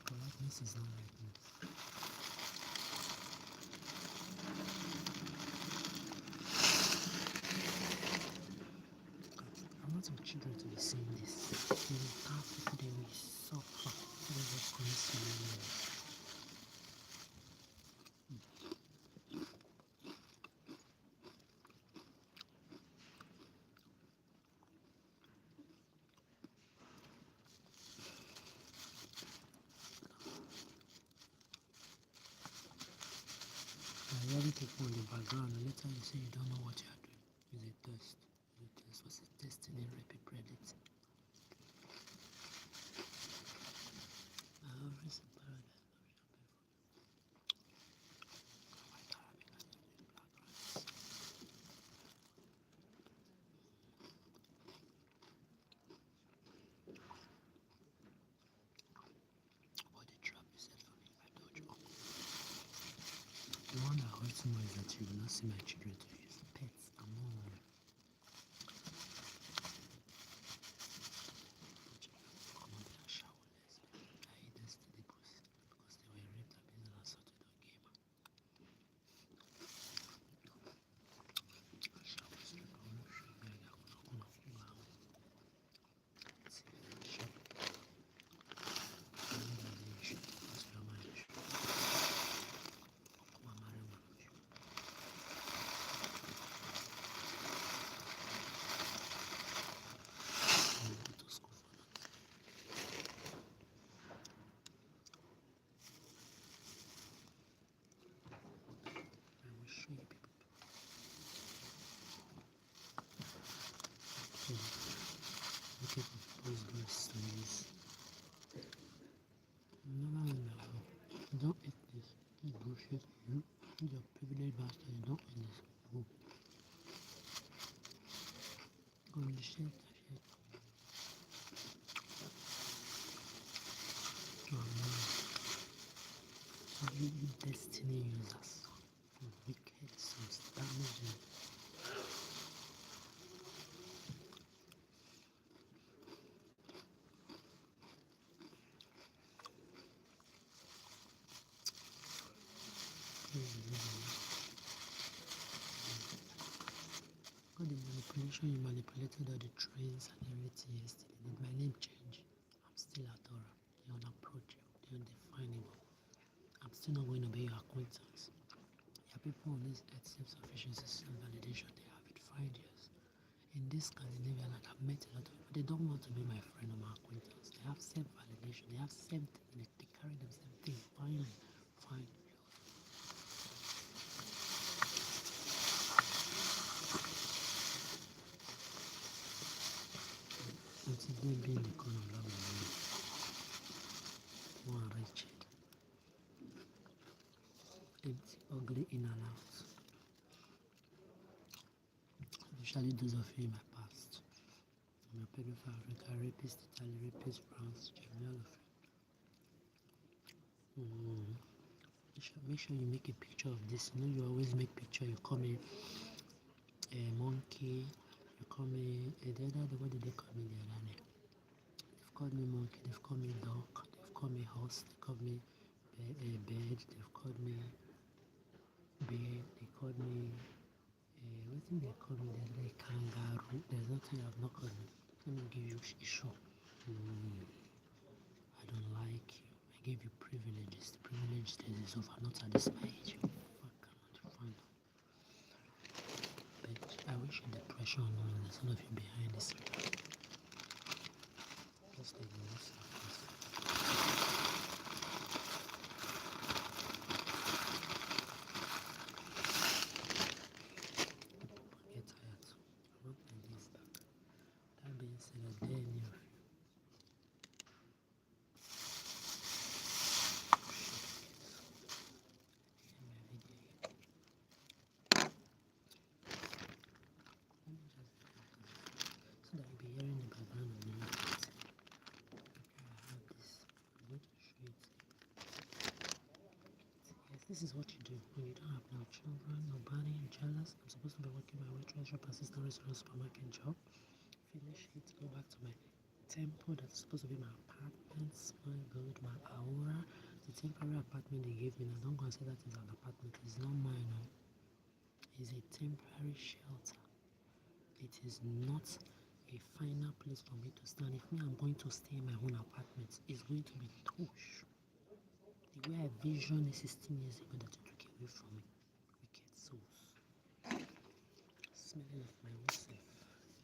Politeness is not rightness. I want some children to be seeing this. They will have they will suffer. They will constantly. I hear people in the background and later you say you don't know what you are doing. It's a test. What's a test in a rapid predator? I always in paradise. The one that hurts more is that you will not see my children to use pets among come on and showerless. I hate this to the pussy because they were raped, abused, and assaulted on gamer. Shower strip, I want to show you guys that kuna wow. It's a shop. I need a issue because we are my issue. Mama, I want to show you. I go to school for that. I will show you people. So, look at those girls' stories. Never in my life. Don't eat this. This bullshit. You're a privileged bastard. You don't eat this. Go. Go in the shit. Oh no. So you destiny users. Wicked souls. Damaging. All the manipulation you manipulated all the trains and everything yesterday. Did my name change? I'm still Adora, the unapproachable, the undefinable. I'm still not going to be your acquaintance. There are people on this earth self-sufficiency, self-validation, they have it 5 years. In this Scandinavian land, I've met a lot of people, they don't want to be my friend or my acquaintance. They have self-validation, they have they carry themselves divinely, fine. Until they being the corner of love and more wretched, empty, ugly in and out. Especially those of you in my past. I'm a pedophile, Africa, rapist, Italy, rapist, France, Germany, all of you. Make sure you make a picture of this. You know you always make picture. You call me a monkey. You call me what did they call me the other name? They've called me monkey. They've called me dog. They've called me horse. They called me a bird. They've called me bear. They called me what thing they call me? They're like kangaroo. There's nothing I've not called me. Let me give you issue. I don't like you. I gave you privileges. The privilege is over. Not at this my age. You fuck cannot find out. Bitch, I wish you depression on the son of you behind this. Just like the rest of us. Get tired. I want my days back. That being said, I dare any of you. So that you'll be hearing the background of the music. Okay, I have this. I'm going to show it. Yes, this is what you do when you don't have no children, nobody, you're jealous. I'm supposed to be working my waitress, shop assistant, restaurant, supermarket job. Finish it, go back to my temple that's supposed to be my apartment, smell good, my aura. The temporary apartment they gave me, now don't consider that as an apartment. It's not mine. No. It's a temporary shelter. It is not a final place for me to stand. If me I'm going to stay in my own apartment, it's going to be touch. The way I visioned it 16 years ago that you took away from me. Wicked souls. Smelling of my own self.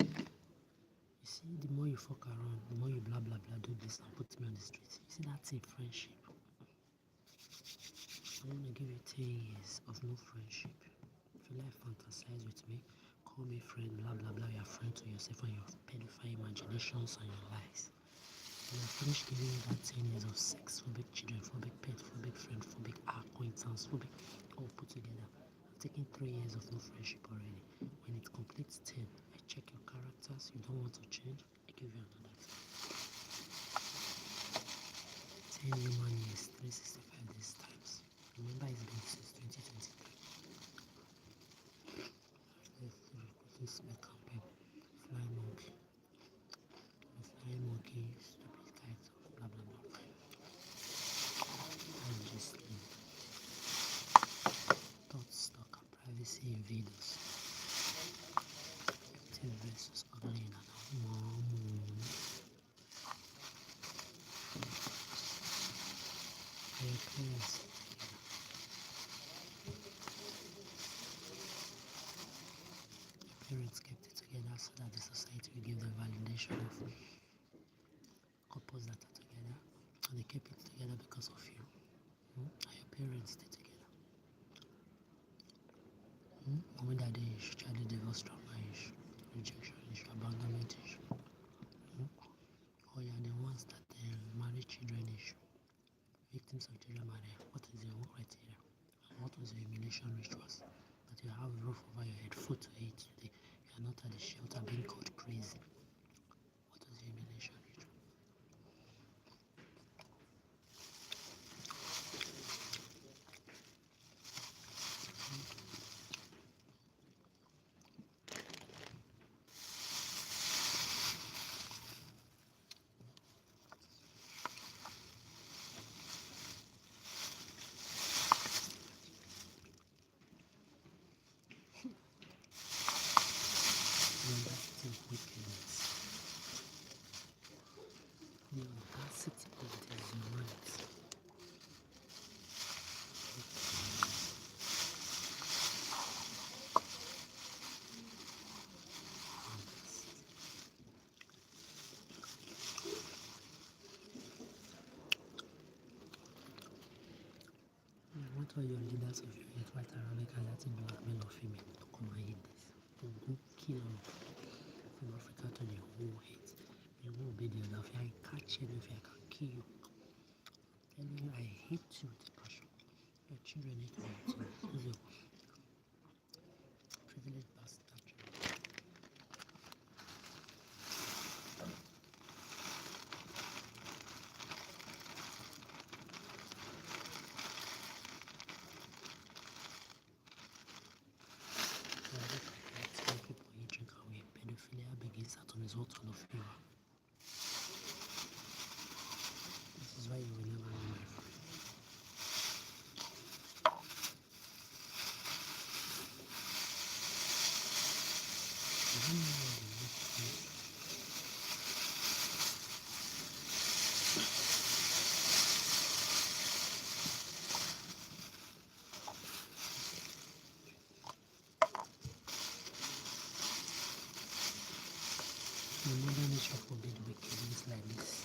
You see, the more you fuck around, the more you blah blah blah do this and put me on the streets. You see, that's a friendship. I'm gonna give you 10 years of no friendship. If you like fantasize with me, call me friend, blah blah blah, you're a friend to yourself and your pedophile imaginations and your lies. When I finish giving you that 10 years of sex, phobic children, phobic pet, phobic friend, phobic acquaintance, phobic all put together, I've taken 3 years of no friendship already. When it completes 10, I check your characters, you don't want to change, I give you another 10 human years, 365 days times. Remember, it's been since 2023. just become a flying monkey. A flying monkey, stupid kite, blah blah blah. And just thoughts, stock, and privacy invaders. Active versus ugly and mom. Your parents. Parents kept it together so that the society will give them validation of couples that are together, and they kept it together because of you. And your parents stay together. Mom and daddy issue, child divorce, trauma issue, rejection issue, abandonment issue. Or you are the ones that marry children issue, victims of children marriage. What is your criteria? And what was your humiliation rituals? That you have a roof over your head, food to eat, you are not at the shelter being called crazy. What was your humiliation ritual? Number 10, wickedness. The audacity of their humanity. I want all your leaders of your youth, white Arabic and Latin, black male or female, to come and hit this. To go kill them from Africa to the whole hate. You will obey the other. If I catch you, if I can kill you. I'm telling you, I hate you with passion. Your children hate me too. Who's your privileged bastard child? People you drink away. Pedophilia begins at on his own turn of fever. This is why you will never know my friend. I don't know why they make it. The modern nature forbid wickedness like this.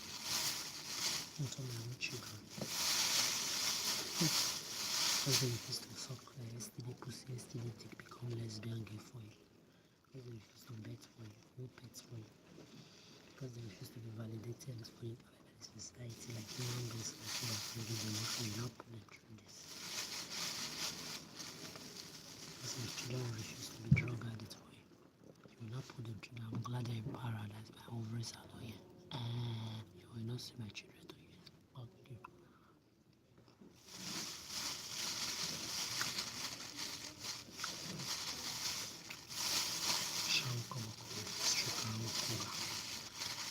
Not on my own children. Because they refuse to suck STD pussy, STD dick, become lesbian gay for you. Because they refuse to bet for you, who bets for you. Because they refuse to be validated as for you by the society, like human beings, like you that you do not, you not put them through this. Because your children refuse to be drug addicts for you. You will not put them through that. I'm glad they're in paradise. My ovaries are not here. You will not see my children to you. Fuck you. Shall come up with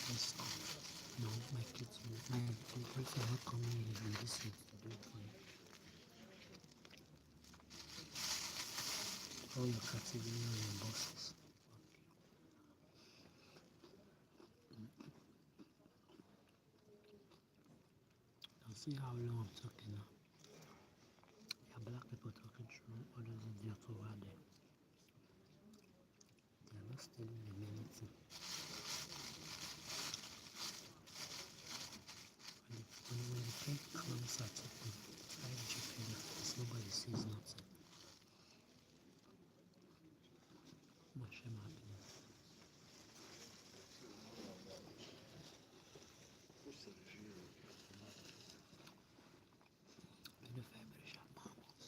let's go. No, my kids are not coming here from this side to do it for you. All your category and your bosses. Now see how long I'm talking now. There are black people talking through all those idiots over there. They are not telling them anything. When the fake crumbs are talking, 5G pedophiles, nobody says nothing. My shame happiness. Pedophile pressure mammals.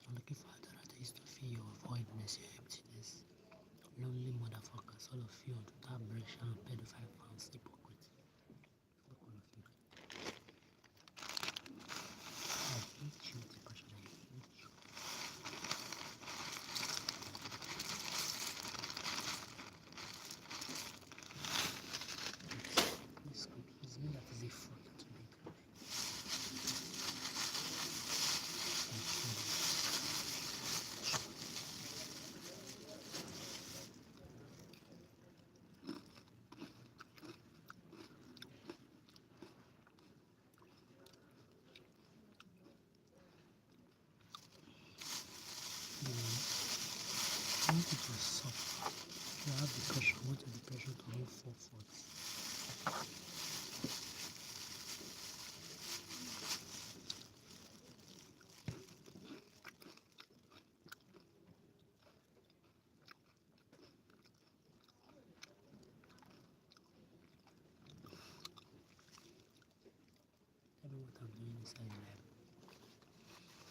I'm looking for other atheists to feel your voidness, your emptiness. Lonely motherfuckers, all of you on that pressure and pedophile fans, hypocrite. Look all of you. I hate you with the passion, I hate you. I want it to be soft. If you have the pressure, I want the pressure to move forwards. Tell me what I'm doing inside the lab.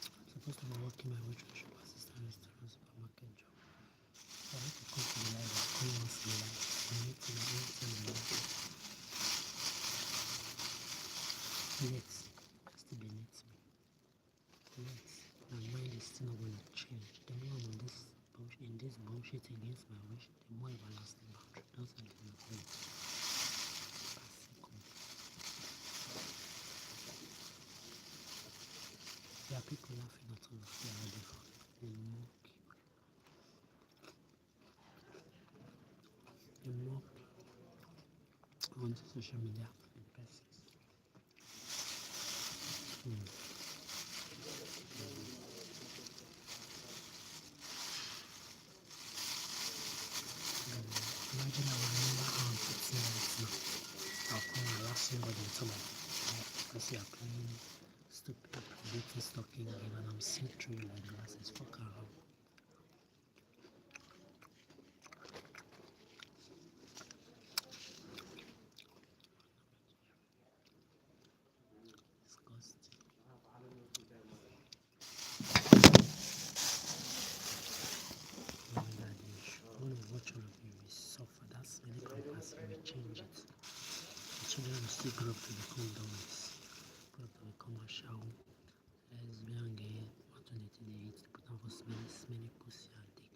I'm supposed to be working my waitress assistant restaurant supermarket job. So I have to come to the lab and clean once in a while. I need to know anything I want. Yet, still beneath me. Yet, my mind is still not going to change. The more I'm in this bullshit against my wish, the more everlasting boundary doesn't develop. There are people laughing at all of you already. They mock you. They mock on social media in person. Imagine I would remember how I'm sitting right now. I'll come and laugh somebody into my life because you are playing stupid predicting stalking game and I'm seeing through you like glasses. Fuck around. Disgusting. I want to watch all of you suffer. That's really compassion. We change it. The children will still grow up to become dummies. Grow up to become a show. Lesbian, gay, maternity, they eat, put on for smelly pussy and dick.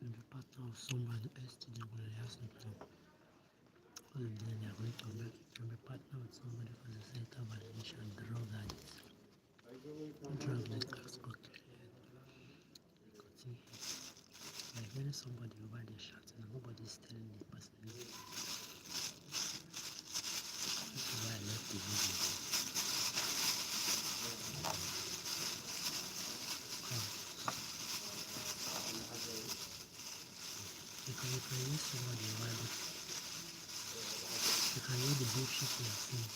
And the partner of someone STD when they have something. All of them they are going to make. And the partner with somebody for the center validation, drug addicts. Drug like crack cocaine, nicotine hit. Like when somebody over there shouting and nobody's telling the person this. This is why I left the video. Because you can hear somebody over there. You can hear the bullshit they are saying.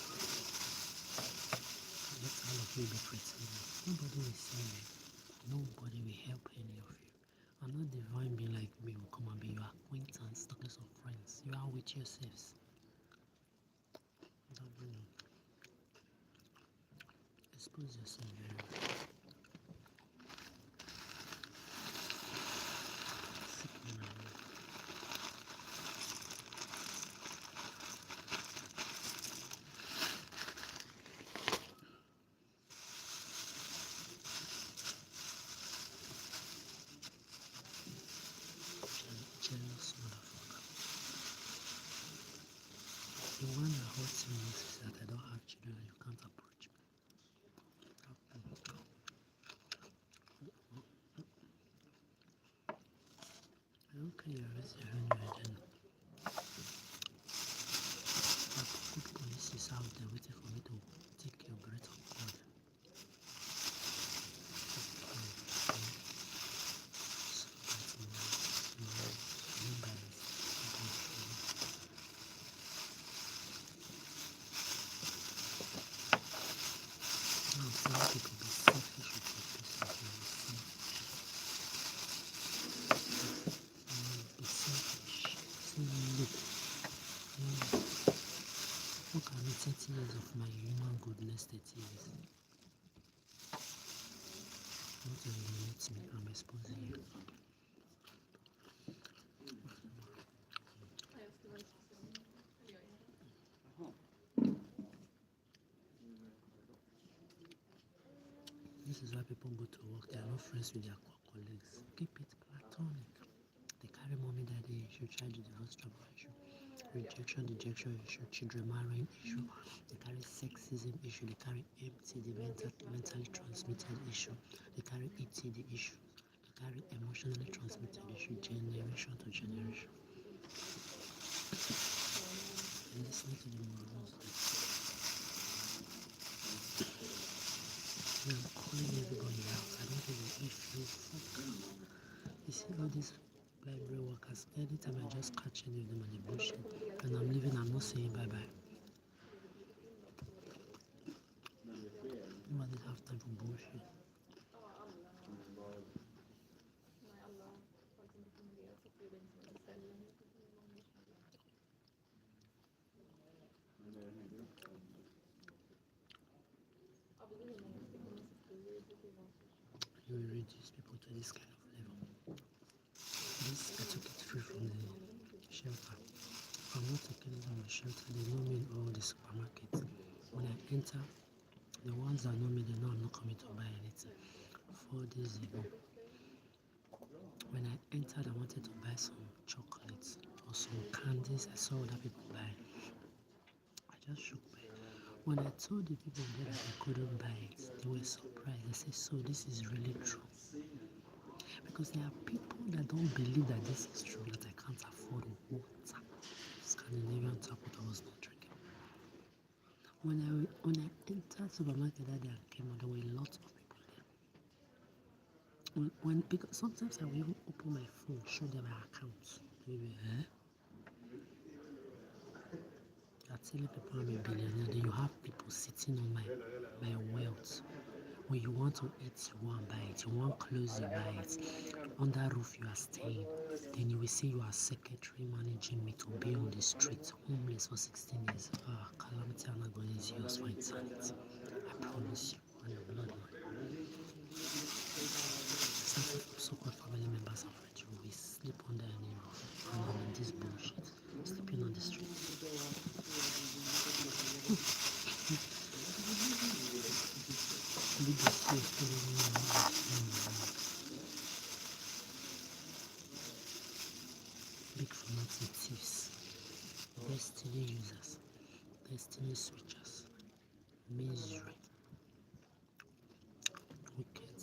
Let all of you be pretending. Nobody will save you. Nobody will help any of you. And no divine being like me will come and be your acquaintance, talking of friends. You are with yourselves. Don't you know? Expose yourself very well. Sick man and all. Jealous motherfucker. The one that hurts me most is that I don't have children and you can't approach me. I don't care your race, your hand, your agenda. There are good policies out there waiting for me to take your breath of God. Some people be selfish with your business. Be selfish. Say, look at me 30 years of my human goodness, 30 years. Not to limit me, I'm exposing you. This is why people go to work, they are not friends with their colleagues. Keep it platonic. They carry mommy, daddy issue, child divorce trouble issue, rejection, dejection issue, children marrying issue. They carry sexism issue, they carry MTD, mentally transmitted issue, they carry ETD issue, they carry emotionally transmitted issue, generation to generation. And listen to the morals. I'm calling everybody out. I don't if you fuck, you see all these library workers, anytime I just catch any of them on the bullshit and I'm leaving, I'm not saying bye bye. Nobody have time for bullshit. You will reduce people to this kind of level. This, I took it free from the shelter. I'm not taking it from the shelter, they know me in all the supermarkets. When I enter, the ones that know me, they know I'm not coming to buy anything. 4 days ago, when I entered, I wanted to buy some chocolates or some candies. I saw other people buy. I just shook my head. When I told the people there that I couldn't buy it, they were surprised. They said, so this is really true. Because there are people that don't believe that this is true, that I can't afford water. Scandinavian tap water was not drinking. When I entered supermarket that day and came out, there were lots of people there. Because sometimes I will even open my phone, show them my accounts. Maybe, you're telling people I'm a billionaire, then you have people sitting on my wealth. When you want to eat, you want to buy it. You want clothes, you buy it. Under roof, you are staying. Then you will say you are secretary managing me to be on the street, homeless for 16 years. Calamity and agony is yours for eternity. I promise you, on your blood line. Starting from so-called family members and friends, you will sleep under any roof. And I'm in this bullshit, sleeping on the street. Big fanatic thieves, destiny users, destiny switchers, misery, wicked,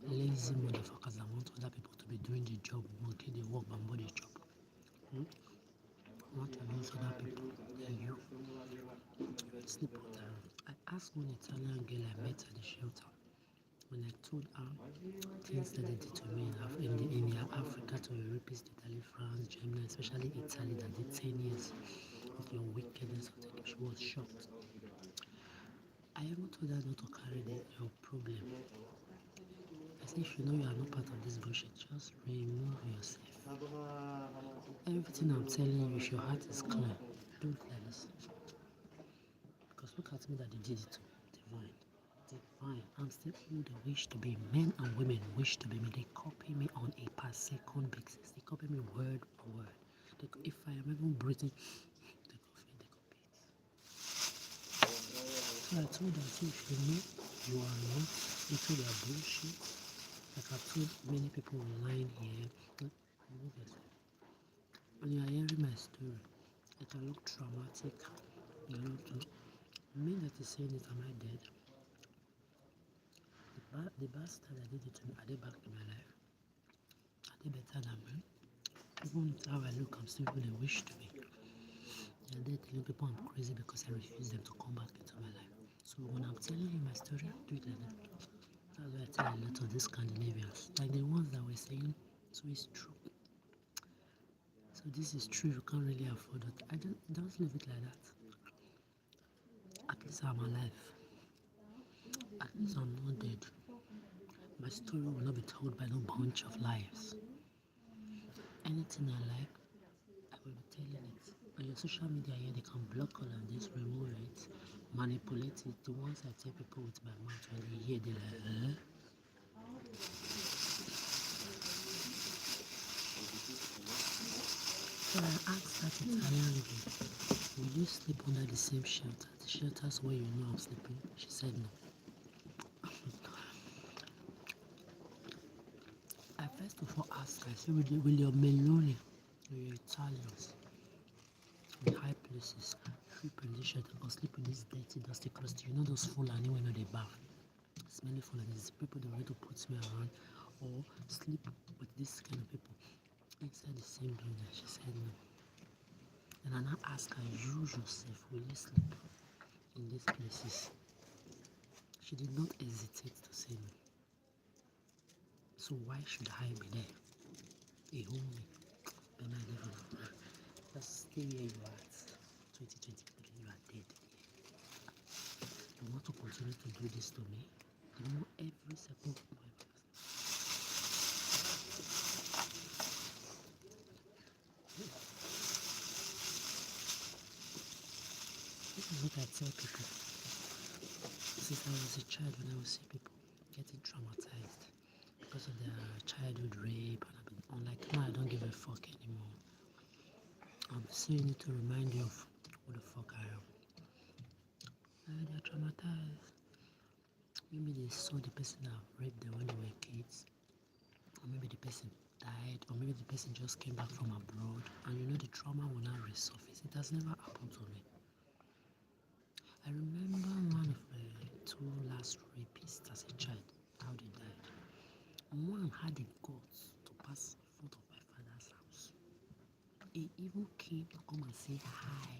lazy motherfuckers that want other people to be doing the job, monkey the work, bamboo the job. Want to use other people than you. Sleep on the road. I asked one Italian girl I met at the shelter. When I told her things that they did to me in Africa, to Europe, Italy, France, Germany, especially Italy, that did 10 years of your wickedness, she was shocked. I even told her not to carry your problem. I said, if you know you are not part of this bullshit, just remove yourself. Everything I'm telling you, if your heart is clean, do it like this. Because look at me that they did it to divine. Divine. I'm still who they wish to be. Men and women wish to be me. They copy me on a per second basis. They copy me word for word. If I am even breathing, they copy it. So I told them, if you know you are not into their bullshit, like I've told many people online here, remove yourself. And you are hearing my story. It can look traumatic. Me that is saying it, am I dead? The bastard that did it to me, are they back in my life? Are they better than me? Even how I look, I'm still who they wish to be. And they're telling people I'm crazy because I refuse them to come back into my life. So when I'm telling you my story, do it like that. That's why I tell a lot of these Scandinavians, like the ones that were saying, so it's true. So this is true, you can't really afford it. I just leave it like that. At least I'm alive. At least I'm not dead. My story will not be told by no bunch of liars. Anything I like, I will be telling it. On your social media here, they can block all of this, remove it, manipulate it. The ones I tell people with my mouth, when they hear, they're like, So I asked that Italian girl, will you sleep under the same shelter? The shelters where you know I'm sleeping? She said no. I first of all asked her, I said, will your Meloni, will your Italians, in high places, sleep in this shelter or sleep in this dirty, dusty crusty? You know those Fulani when they bath? Smelly Fulani, people they want to put me around or sleep with this kind of people inside the same building. She said no. And I now asked her, you yourself, will you sleep in these places? She did not hesitate to say no. So why should I be there? He own me. But I never know. Just stay where you are at 2023. You are dead. You want to continue to do this to me? You know every second of my life. This is what I tell people. Since I was a child, when I would see people getting traumatized because of their childhood rape, and I've been unlike now, I don't give a fuck anymore. I'm saying it to remind you of who the fuck I am. They're traumatized. Maybe they saw the person that raped them when they were kids, or maybe the person died, or maybe the person just came back from abroad, and you know the trauma will not resurface. It has never happened to me. I remember one of the two last rapists as a child, how they died. One had the guts to pass in front of my father's house. He even came to come and say hi.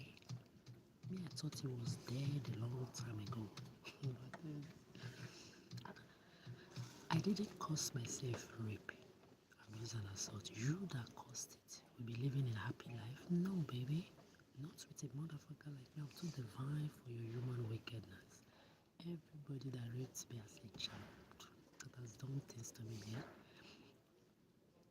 Me, I thought he was dead a long time ago. I didn't cause myself rape, abuse and assault. You that caused it will be living a happy life. No, baby. Not with a motherfucker like me. I'm too divine for your human wickedness. Everybody that raped me as a child, that has done things to me, yeah?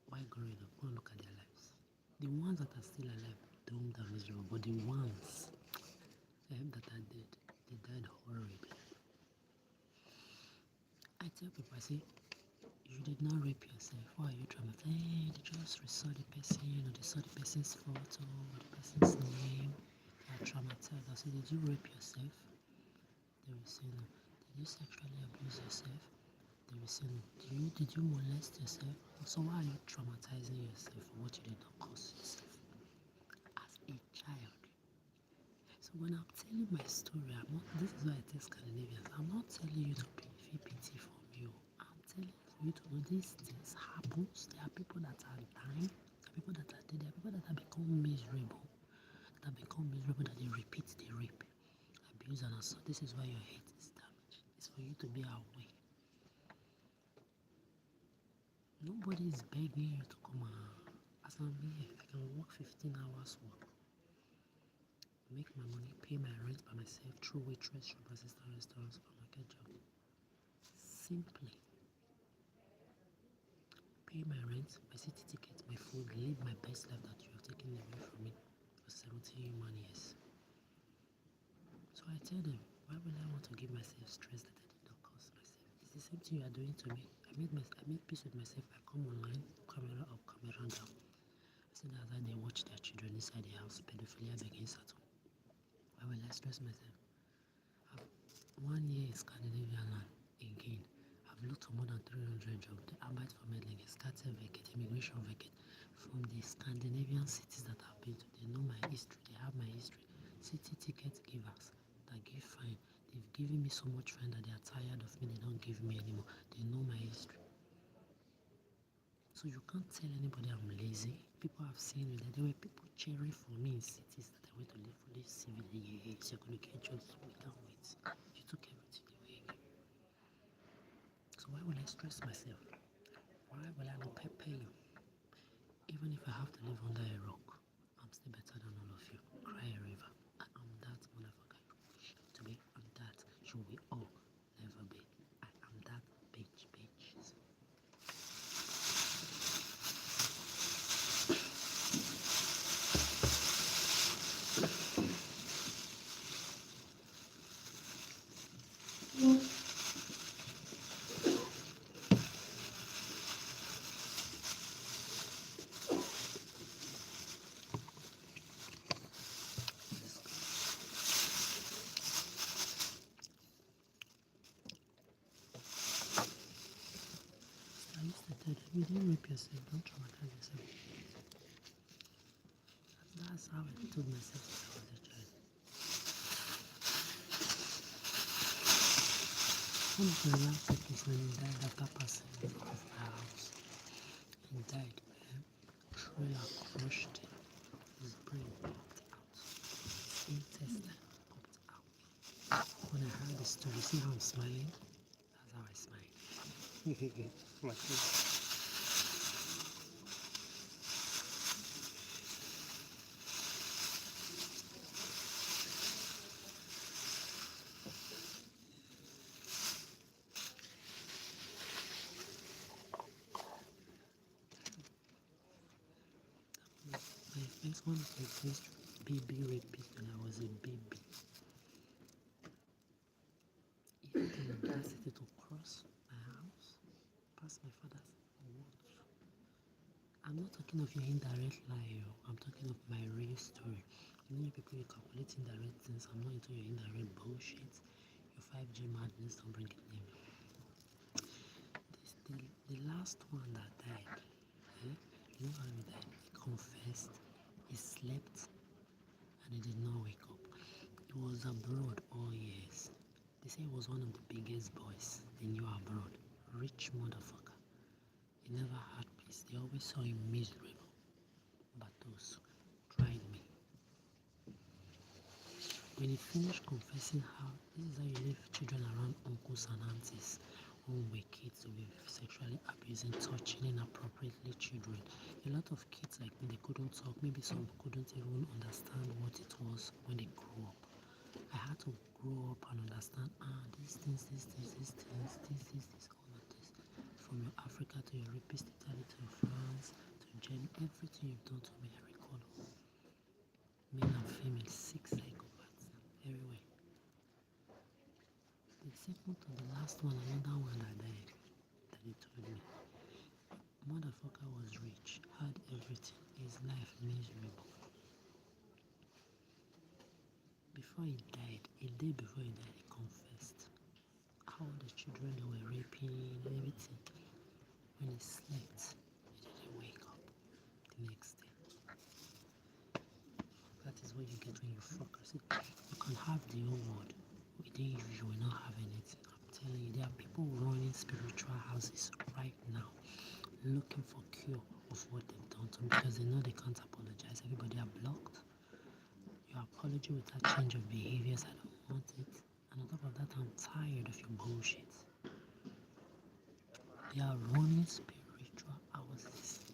Why growing up? Go and look at their lives. The ones that are still alive, doomed and miserable, but the ones that are dead, they died horribly. I tell people, I say, you did not rape yourself. Why are you traumatized? Hey, they just saw the person, or they saw the person's photo, or the person's name. They are traumatized. I say, did you rape yourself? They will say no. Did you sexually abuse yourself? They will say no. Did you molest yourself? So why are you traumatizing yourself for what you did not cause yourself as a child? So when I'm telling my story, this is why I tell Scandinavians, I'm not telling you to feel pity from you. I'm telling you to know these things happen. There are people that are dying, there are people that are dead, there are people that have become miserable, that they repeat the rape, abuse and assault. This is why your head is damaged. It's for you to be aware. Nobody is begging you to come as I'm here. I can work 15 hours work, make my money, pay my rent by myself through waitress, shop assistant, restaurant, supermarket job. Simply pay my rent, my city ticket, my food, live my best life that you have taken away from me for 17 years. So I tell them, why would I want to give myself stress that I did not cause myself? It's the same thing you are doing to me. I made peace with myself. I come online, camera up, camera down. I see that they watch their children inside the house, pedophilia begins at home. Why will I stress myself? I've 1 year in Scandinavian land again. I've looked for more than 300 jobs. The Arbeit Vermittlung, Scatter Vacate, Immigration Vacate. From the Scandinavian cities that I've been to, they know my history, they have my history. City ticket givers that give fine. They've given me so much fine that they are tired of me, they don't give me anymore. They know my history. So you can't tell anybody I'm lazy. People have seen me that there were people cheering for me in cities that I went to live for this civilly. Yes, you're going to get jobs. We can't wait. You took everything away again. So why will I stress myself? Why will I not pay you? Even if I have to live under a rock, I'm still better than all of you. Cry a river. I am that motherfucker you wish to be, and that you will all never be. I am that bitch. I used to tell them, you didn't rape yourself, don't traumatize yourself. That's how I told myself when I was a child. One of my last seconds when he died after passing in front of my house. He died, man. Trailer crushed him. His brain popped out. His intestine popped out. When I heard the story, see how I'm smiling? That's how I smile. There's one of my first baby rapist when I was a baby. He had the audacity to cross my house, past my father's wall. I'm not talking of your indirect lie, I'm talking of my real story. You know, people, you calculate indirect things. I'm not into your indirect bullshit. Your 5G madness, don't bring it near me. The last one that died, you know how he died? He confessed, he slept, and he did not wake up. He was abroad all years. They say he was one of the biggest boys they knew abroad. Rich motherfucker. He never had peace. They always saw him miserable. But those tried me. When he finished confessing how this is how you leave children around uncles and aunties who were kids to be sexually abusing, touching inappropriately children. A lot of kids like me, they couldn't talk. Maybe some couldn't even understand what it was when they grew up. I had to grow up and understand, these things, all of this. From your Africa to your rapist Italy to your France to Germany, everything you've done to me, I recall. Male and female, 6 psychopaths, everywhere. The second to the last one, another one that died, that he told me. Motherfucker was rich, had everything, his life miserable. Before he died, a day before he died, he confessed how the children they were raping, everything. When he slept, he didn't wake up the next day. That is what you get when you fuck. See, you can have the whole world. Within you, you will not have anything. I'm telling you, there are people running spiritual houses right now, looking for cure of what they've done to me because they know they can't apologize. Everybody are blocked. Your apology without change of behaviors, I don't want it. And on top of that, I'm tired of your bullshit. They are running spiritual houses.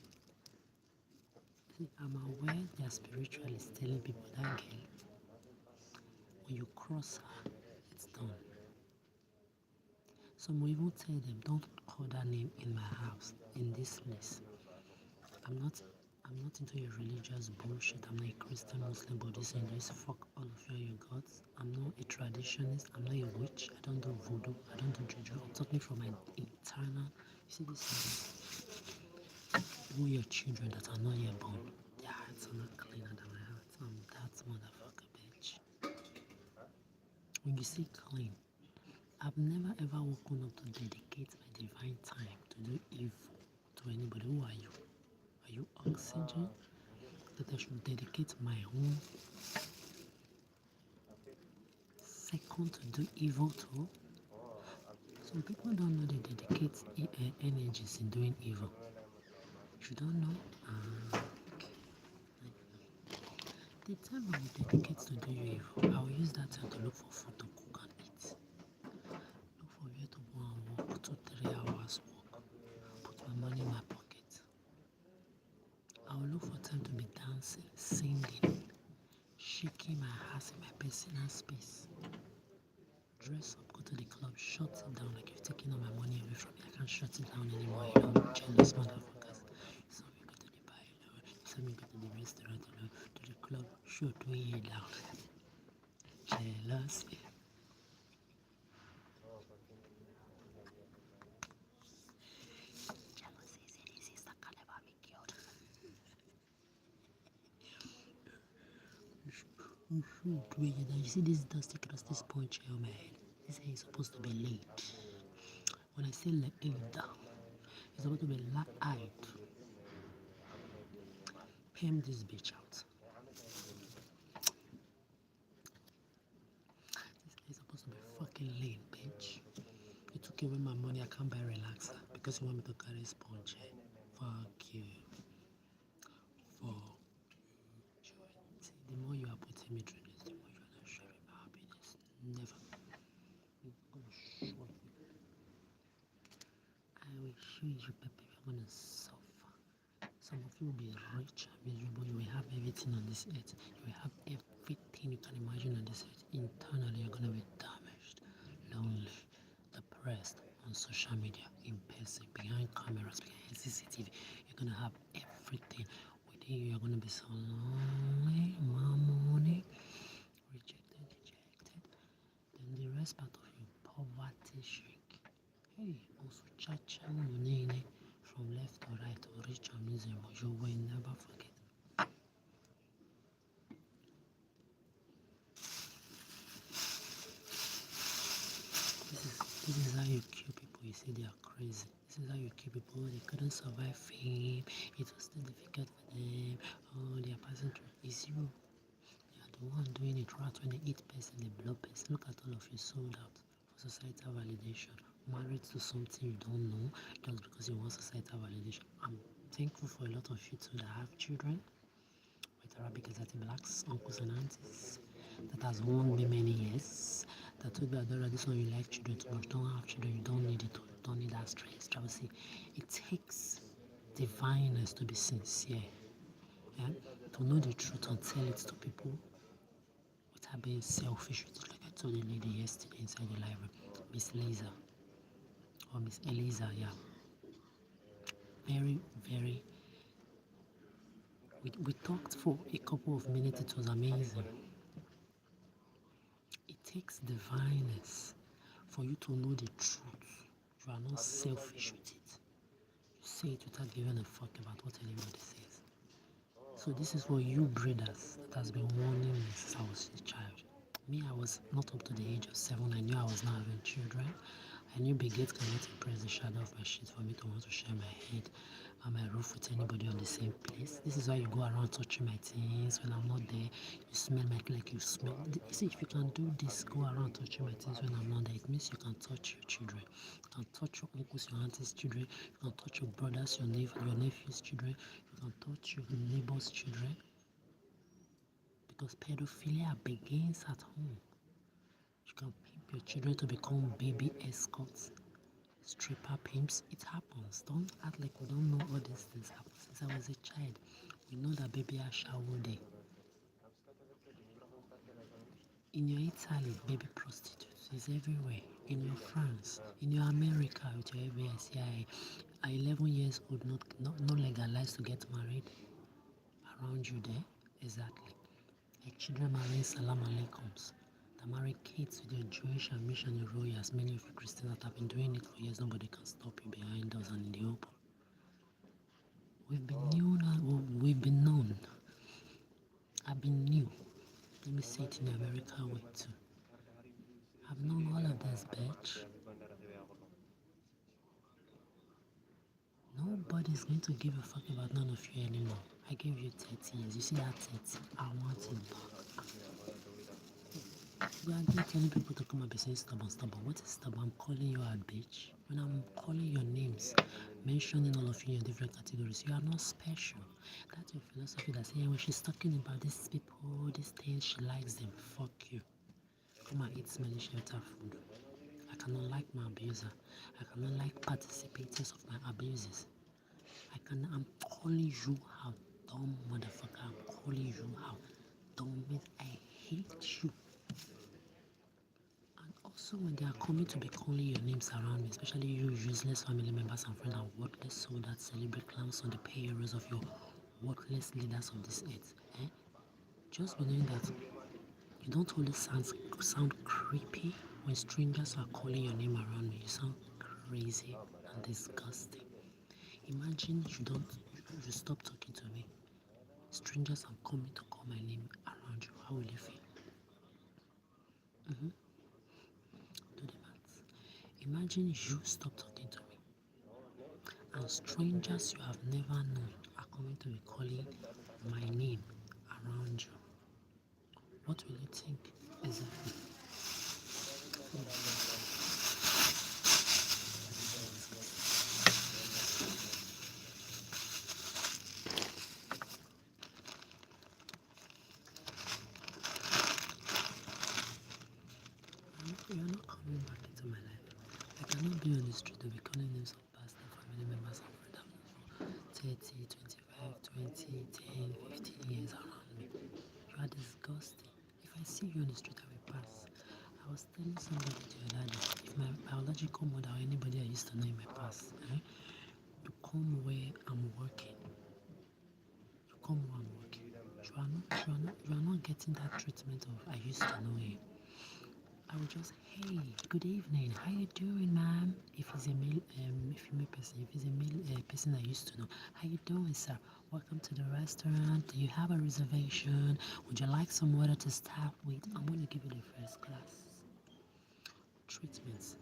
See, I'm aware they are spiritualists telling people that girl, when you cross her, it's done. Some will even tell them, don't call that name in my house, in this place. I'm not into your religious bullshit. I'm not a Christian, Muslim, Buddhist, Hinduist. Fuck all of you and your gods. I'm not a traditionalist. I'm not a witch. I don't do voodoo. I don't do juju. I'm talking from my internal. You see this? All your children that are not yet born, their hearts are not cleaner than my heart. I'm that motherfucker, bitch. When you say clean, I've never ever woken up to dedicate my divine time to do evil to anybody. Who are you? Are you oxygen? That I should dedicate my own second to do evil to? Some people don't know they dedicate energies in doing evil. If you don't know, the time I will dedicate to do evil, I will use that time to look for food to cook and eat. Look for where to go and walk, 2-3 hours walk. Put my money in my pocket. I will look for time to be dancing, singing, shaking my ass in my personal space. Dress up, go to the club, shut it down like you've taken all my money away from me. I can't shut it down anymore, jealous motherfuckers. You saw me go to the bar alone, you saw me go to the restaurant alone, to the club, shut me down. Jealous. Jealousy is a disease that can never be cured. You see this dusty crusty sponge here on my head? This hair is supposed to be laid. When I say laid, it's supposed to be light-eyed. Pam this bitch out. This is supposed to be fucking laid, bitch. You took away my money, I can't buy relaxer because you want me to carry sponge head. Fuck you. Fuck you. See, the more you are putting me through this, the more you are not sharing my happiness. Never. You're gonna show you. I will show you, Pepe. You're gonna suffer. Some of you will be rich and miserable. You will have everything on this earth. You will have everything you can imagine on this earth. Internally, you're gonna be damaged, lonely, depressed on social media, in person, behind cameras, behind CCTV. You're gonna have everything with you're gonna be so lonely, money, rejected, dejected. Then the rest part of you, poverty shrink. Hey, also cha-cha money from left to right or rich or miserable, you will never forget. This is how you kill people. You say they are crazy. This is how you kill people. They couldn't survive fame. It was too difficult for them. Oh, they are passing through. It's you. You are the one doing it right when they eat person, they blow person. Look at all of you sold out for societal validation. Married to something you don't know just because you want societal validation. I'm thankful for a lot of you too that have children with Arabic Exotic blacks, uncles and aunties that has warned me many years. That told me, Adora, this one you like children too much. Don't have children, you don't need it. Don't need that stress. Travel, see, it takes divineness to be sincere. Yeah? To know the truth and tell it to people without being selfish with it. Like I told the lady yesterday inside the library, Miss Lisa or Miss Eliza, yeah. Very, very. We talked for a couple of minutes. It was amazing. It takes divineness for you to know the truth. You are not selfish with it. You say it without giving a fuck about what anybody says. So this is for you breeders that has been warning me since I was a child. Me, I was not up to the age of 7. I knew I was not having children. I knew Big Gates cannot impress the shadow of my shit for me to want to share my head and my roof with anybody on the same place. This is why you go around touching my things when I'm not there. You smell like you smell. You see, if you can do this, go around touching my things when I'm not there, it means you can touch your children. You can touch your uncles, your aunties' children. You can touch your brothers, your nephews' children. You can touch your neighbors' children. Because pedophilia begins at home. You can pimp your children to become baby escorts, stripper pimps. It happens. Don't act like we don't know all these things happen. Since I was a child, we know that baby are shower day. In your Italy, baby prostitutes is everywhere. In your France, in your America with your FBI, are 11 years old not legalized to get married around you there? Exactly. Like children marrying salam alaikums. That marry kids with your Jewish and missionary royals. Many of you Christians that have been doing it for years, nobody can stop you behind us and in the open. We've been known. I've been new. Let me say it in the American way too. I've known all of this, bitch. Nobody's going to give a fuck about none of you anymore. I gave you 30 years. You see that 30? I want it back. You are not telling people to come and be saying stubborn. What is stubborn? I'm calling you a bitch. When I'm calling your names, mentioning all of you in different categories, you are not special. That's your philosophy that saying when she's talking about these people, these things, she likes them. Fuck you. Come and eat smelly shelter food. I cannot like my abuser. I cannot like participators of my abuses. I'm calling you out, dumb motherfucker. I'm calling you out, dumb bitch. I hate you. And also when they are coming to be calling your names around me, especially you useless family members and friends and worthless soul that celebrate clowns on the payrolls of your worthless leaders of this earth, just be knowing that you don't always sound creepy when strangers are calling your name around me. You sound crazy and disgusting. Imagine you stop talking to me. Strangers are coming to call my name around you. How will you feel? Do the maths. Imagine you stop talking to me, and strangers you have never known are coming to be calling my name around you. What will you think? Exactly. You're not coming back into my life. I cannot be on the street to be calling names of past family members and friends I've known for 30, 25, 20, 10, 15 years around me. You are disgusting. If I see you on the street, I will pass. I was telling somebody the other day, if my biological mother or anybody I used to know in my past, to come where I'm working, you come on work. You are not getting that treatment of I used to know you. I will just, hey, good evening, how you doing, ma'am? If it's a male, female person, if it's a male person I used to know, how you doing, sir? Welcome to the restaurant. Do you have a reservation? Would you like some water to start with? I'm going to give you the first class treatments.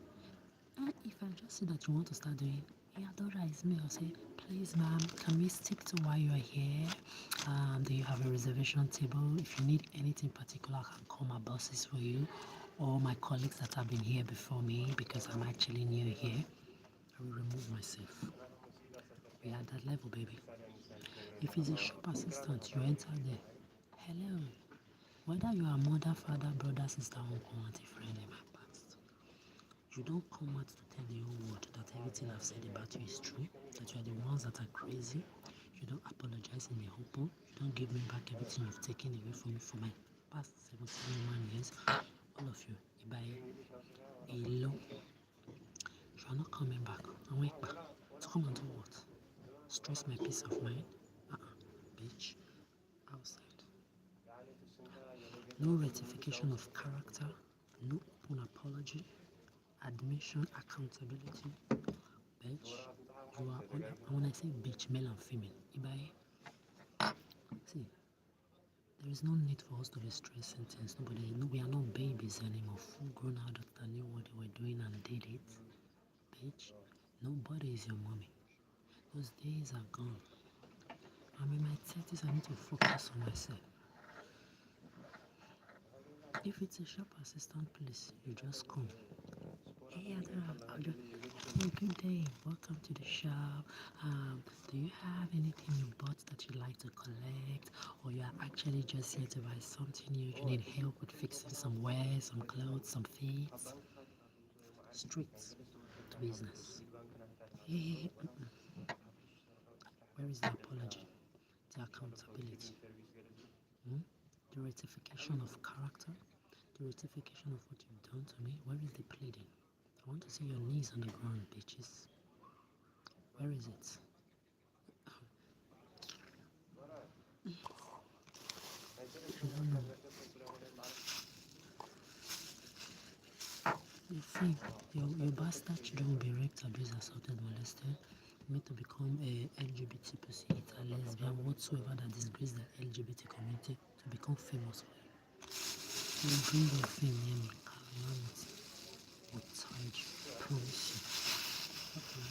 And if I just see that you want to start doing, yeah, Dora, it's me. I'll say, please, ma'am, can we stick to why you are here? Do you have a reservation table? If you need anything particular, I can call my bosses for you or my colleagues that have been here before me because I'm actually new here. I will remove myself. We are at that level, baby. If it's a shop assistant, you enter there. Hello. Whether you are mother, father, brother, sister, uncle, auntie, friend, in my past, you don't come out to tell the whole world that everything I've said about you is true, that you are the ones that are crazy. You don't apologize in the open. You don't give me back everything you've taken away from me for my past 71 years. All of you, Ibaye, Elo, you are not coming back. I'm wake back. To come and do what? Stress my peace of mind? Bitch. Outside. No rectification of character, no open apology, admission, accountability. Bitch, you are on, and when I say bitch, male and female, Ibaye, see, there is no need for us to be stressing things. We are not babies anymore. Full grown adults that knew what they were doing and did it. Bitch, nobody is your mommy. Those days are gone. I'm in my 30s, I need to focus on myself. If it's a shop assistant, please, you just come. Hey, I'll just, hey, good day, welcome to the shop. Do you have anything you bought that you'd like to collect? Or you are actually just here to buy something new? You need help with fixing some wares, some clothes, some feeds? Straight to business. Hey, where is the apology? The accountability? The rectification of character? The rectification of what you've done to me? Where is the pleading? I want to see your knees on the ground, bitches. Where is it? You think your bastard children will be raped, abused, assaulted, molested, made to become a LGBT pussy, a lesbian, whatsoever that disgrace the LGBT community to become famous for it. You bring your fame near me, calamity, will tide you, promise you. Okay.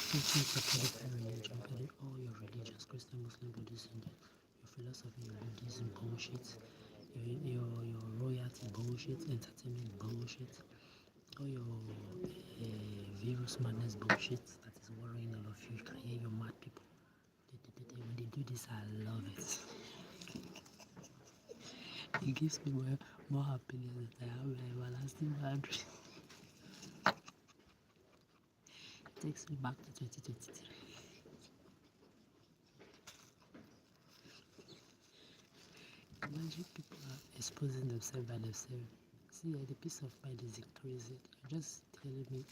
Teaching Catholic religion, all your religions, Christian, Muslim, Buddhist, Hindu, your philosophy, your Buddhism bullshit, your royalty bullshit, entertainment bullshit, all your virus madness bullshit that is worrying all of you. You can hear your mad people. When they do this, I love it. It gives me more happiness that I have an everlasting boundary. It takes me back to 2023. Imagine people are exposing themselves by themselves. See, the peace of mind is increasing. You're just telling me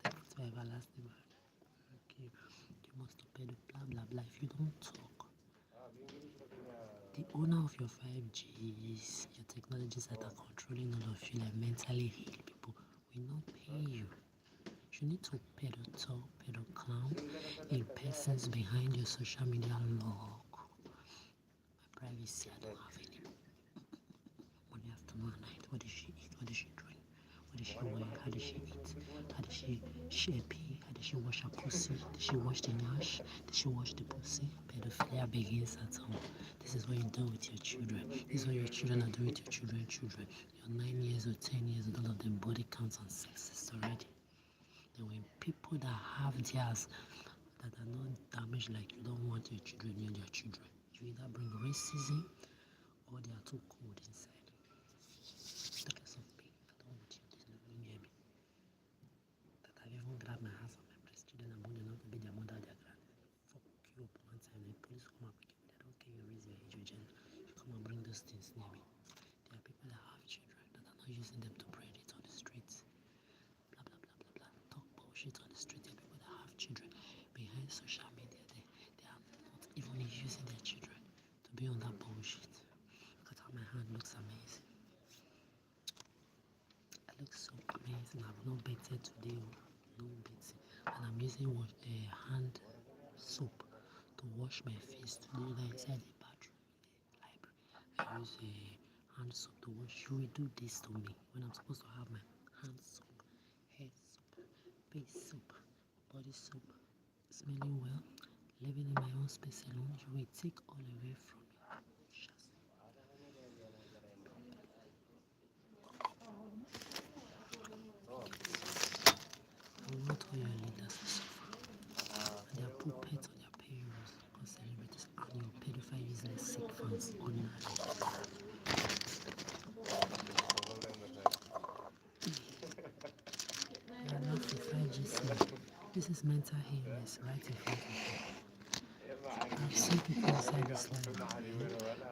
that I put my everlasting boundary. Okay, you must pay the blah blah blah. If you don't talk, the owner of your 5Gs, your technologies that are controlling all of you, like mentally ill people, will not pay you. You need to pay the top, pay the clown, in persons behind your social media log. My privacy, I don't have any. Morning, afternoon, night. What does she eat? What does she drink? What does she wear? How does she eat? How does she pee? How does she wash her pussy? Does she wash the nash? Does she wash the pussy? Pedophilia begins at home. This is what you do with your children. This is what your children are doing with your children. You're 9 years or 10 years old, all of them body counts and sexist already. Then when people that have theirs that are not damaged like you don't want your children near your children, you either bring racism or they are too cold inside. Take some pain. I don't want you to near me. That I've even grabbed my hands on my breast children and holding on to be their mother, their grand. Fuck you up one time, the police come and pick you. I don't care your race, your age, your gender. You come and bring those things near me. There are people that have children that are not using them to breed it on the streets. Blah blah blah blah blah. Talk bullshit on the street. There are people that have children behind social media. They are amazing. I look so amazing. I've not bathed today. No bathing. And I'm using hand soap to wash my face today. Like inside the bathroom in the library, I use a hand soap to wash. You will do this to me when I'm supposed to have my hand soap, hair soap, face soap, body soap, smelling well, living in my own space alone. You will take all away from me. Just I want all your leaders to suffer. And their puppets on their payrolls, because celebrities and your pedophile useless sick fans ordinary. You are not for 5GC. This is mental illness right in front of you. I've seen people inside this life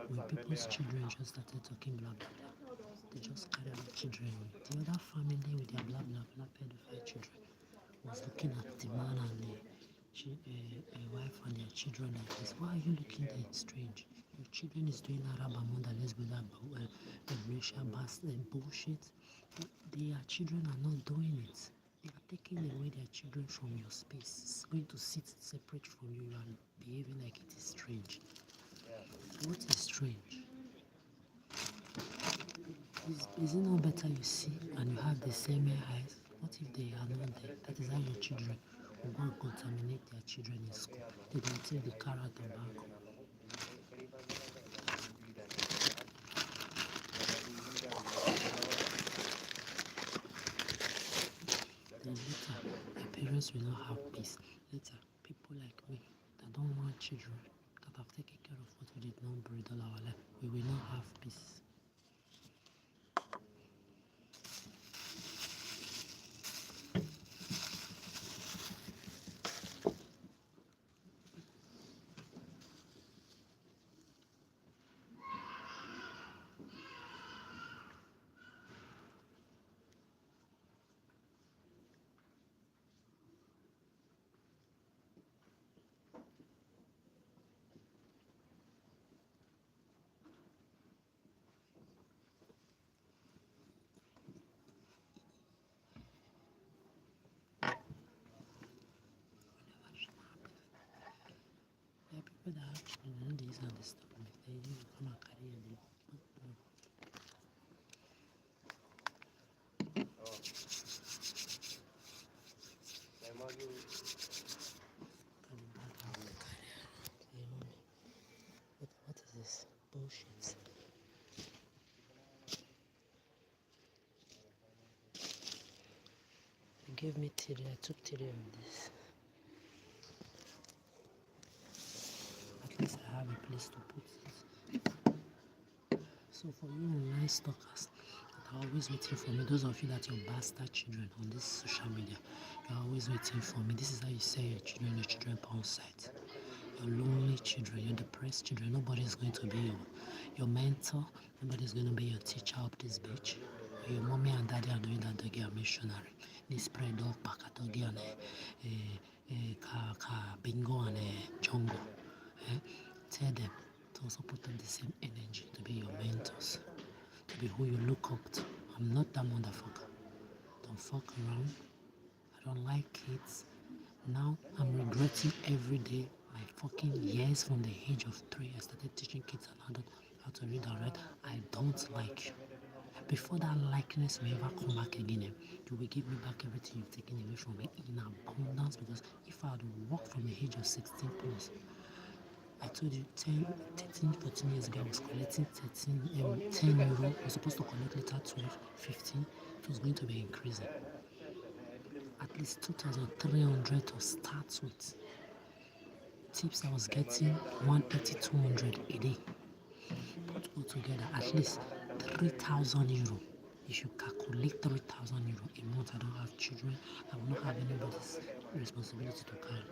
when people's children just started talking blah blah blah. They just carry out children. The other family with their blah blah blah pedophile children was looking at the man and the wife and their children like this. Why are you looking there strange? Your children is doing Arab Amanda lesbian racial bullshit. Their children are not doing it. You are taking away their children from your space. It's going to sit separate from you. You are behaving like it is strange. What is strange? Is it not better you see and you have the same eyes? What if they are not there? That is how your children will go and contaminate their children in school. They don't take the character back. Then later, your parents will not have peace. Later, people like me that don't want children, that have taken care of what we did not breed all our life, we will not have peace. There are people that have children, these are the stuff. If they do come and carry a baby. What is this? Bullshit. They gave me 3, I took 3 of this. At least I have a place to put it. So for you online stalkers that are always waiting for me, those of you that your bastard children on this social media, you're always waiting for me. This is how you say your children porn site. Your lonely children, your depressed children, nobody's going to be your mentor, nobody's going to be your teacher up this bitch. Your mommy and daddy are doing that doggy are missionary. They spread off Pakatogi and Bingo and Jongo. Tell them to also put up the same energy to be your mentors, to be who you look up to. I'm not that motherfucker. Don't fuck around. I don't like kids. Now I'm regretting every day my fucking years from the age of 3. I started teaching kids and adults how to read and write. I don't like you. Before that likeness may ever come back again, you will give me back everything you've taken away from me in abundance, because if I had worked from the age of 16 plus, I told you 10, 13, 14 years ago I was collecting 10 euro. I was supposed to collect later 12, 15. It was going to be increasing. At least 2,300 to start with. Tips I was getting 180, 200 a day. Put all together at least 3,000 euro. If you calculate 3,000 euro a month, I don't have children, I will not have anybody's responsibility to carry.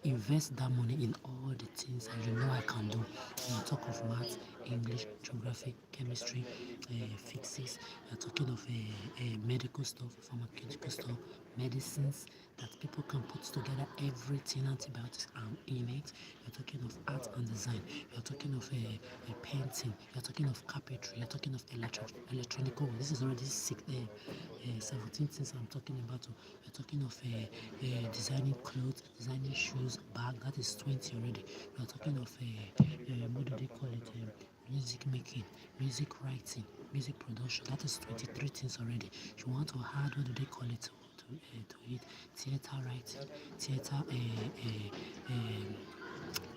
Invest that money in all the things that you know I can do. On top of maths, English, geography, chemistry, fixes, you're talking of medical stuff, pharmaceutical stuff, medicines that people can put together, everything, antibiotics in it. You're talking of art and design, you're talking of painting, you're talking of carpentry, you're talking of electronic. This is already 17 things I'm talking about. You're talking of designing clothes, designing shoes, bag, that is 20 already. You're talking of what do they call it? Music making, music writing, music production, that is 23 things already. You want to add, what do they call it to it? Theater writing, theater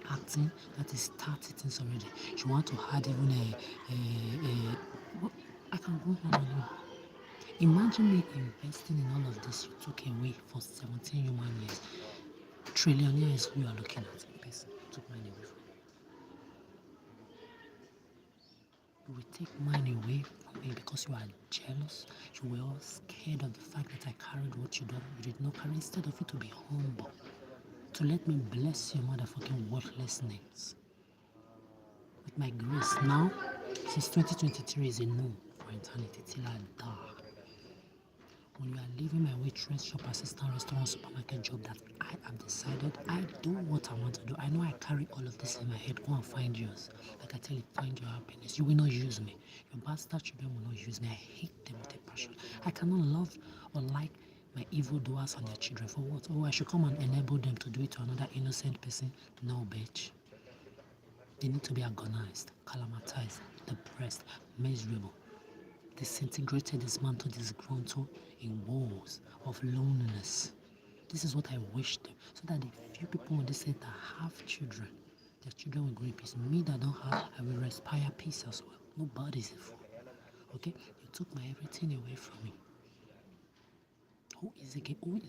acting, that is 30 things already. You want to add even I can go on and on. Imagine me investing in all of this you took away for 17 human years. Trillionaire is who you are looking at in person. Took mine away from you. You will take mine away from me because you are jealous. You were all scared of the fact that I carried what you did not carry, instead of you to be humble. To let me bless your motherfucking worthless names. With my grace now, since 2023 is a no for eternity till I die. When you are leaving my waitress, shop assistant, restaurant, supermarket job that I have decided I do what I want to do. I know I carry all of this in my head. Go and find yours. Like I tell you, find your happiness. You will not use me. Your bastard children will not use me. I hate them with a passion. I cannot love or like my evildoers and their children. For what? Oh, I should come and enable them to do it to another innocent person? No, bitch. They need to be agonized, calamitized, depressed, miserable, disintegrated, dismantled, disgruntled in walls of loneliness. This is what I wish them, so that the few people on this earth that have children, their children will grow in peace. Me that don't have, I will respire peace as well. Nobody's a fool. Okay? You took my everything away from me. Who is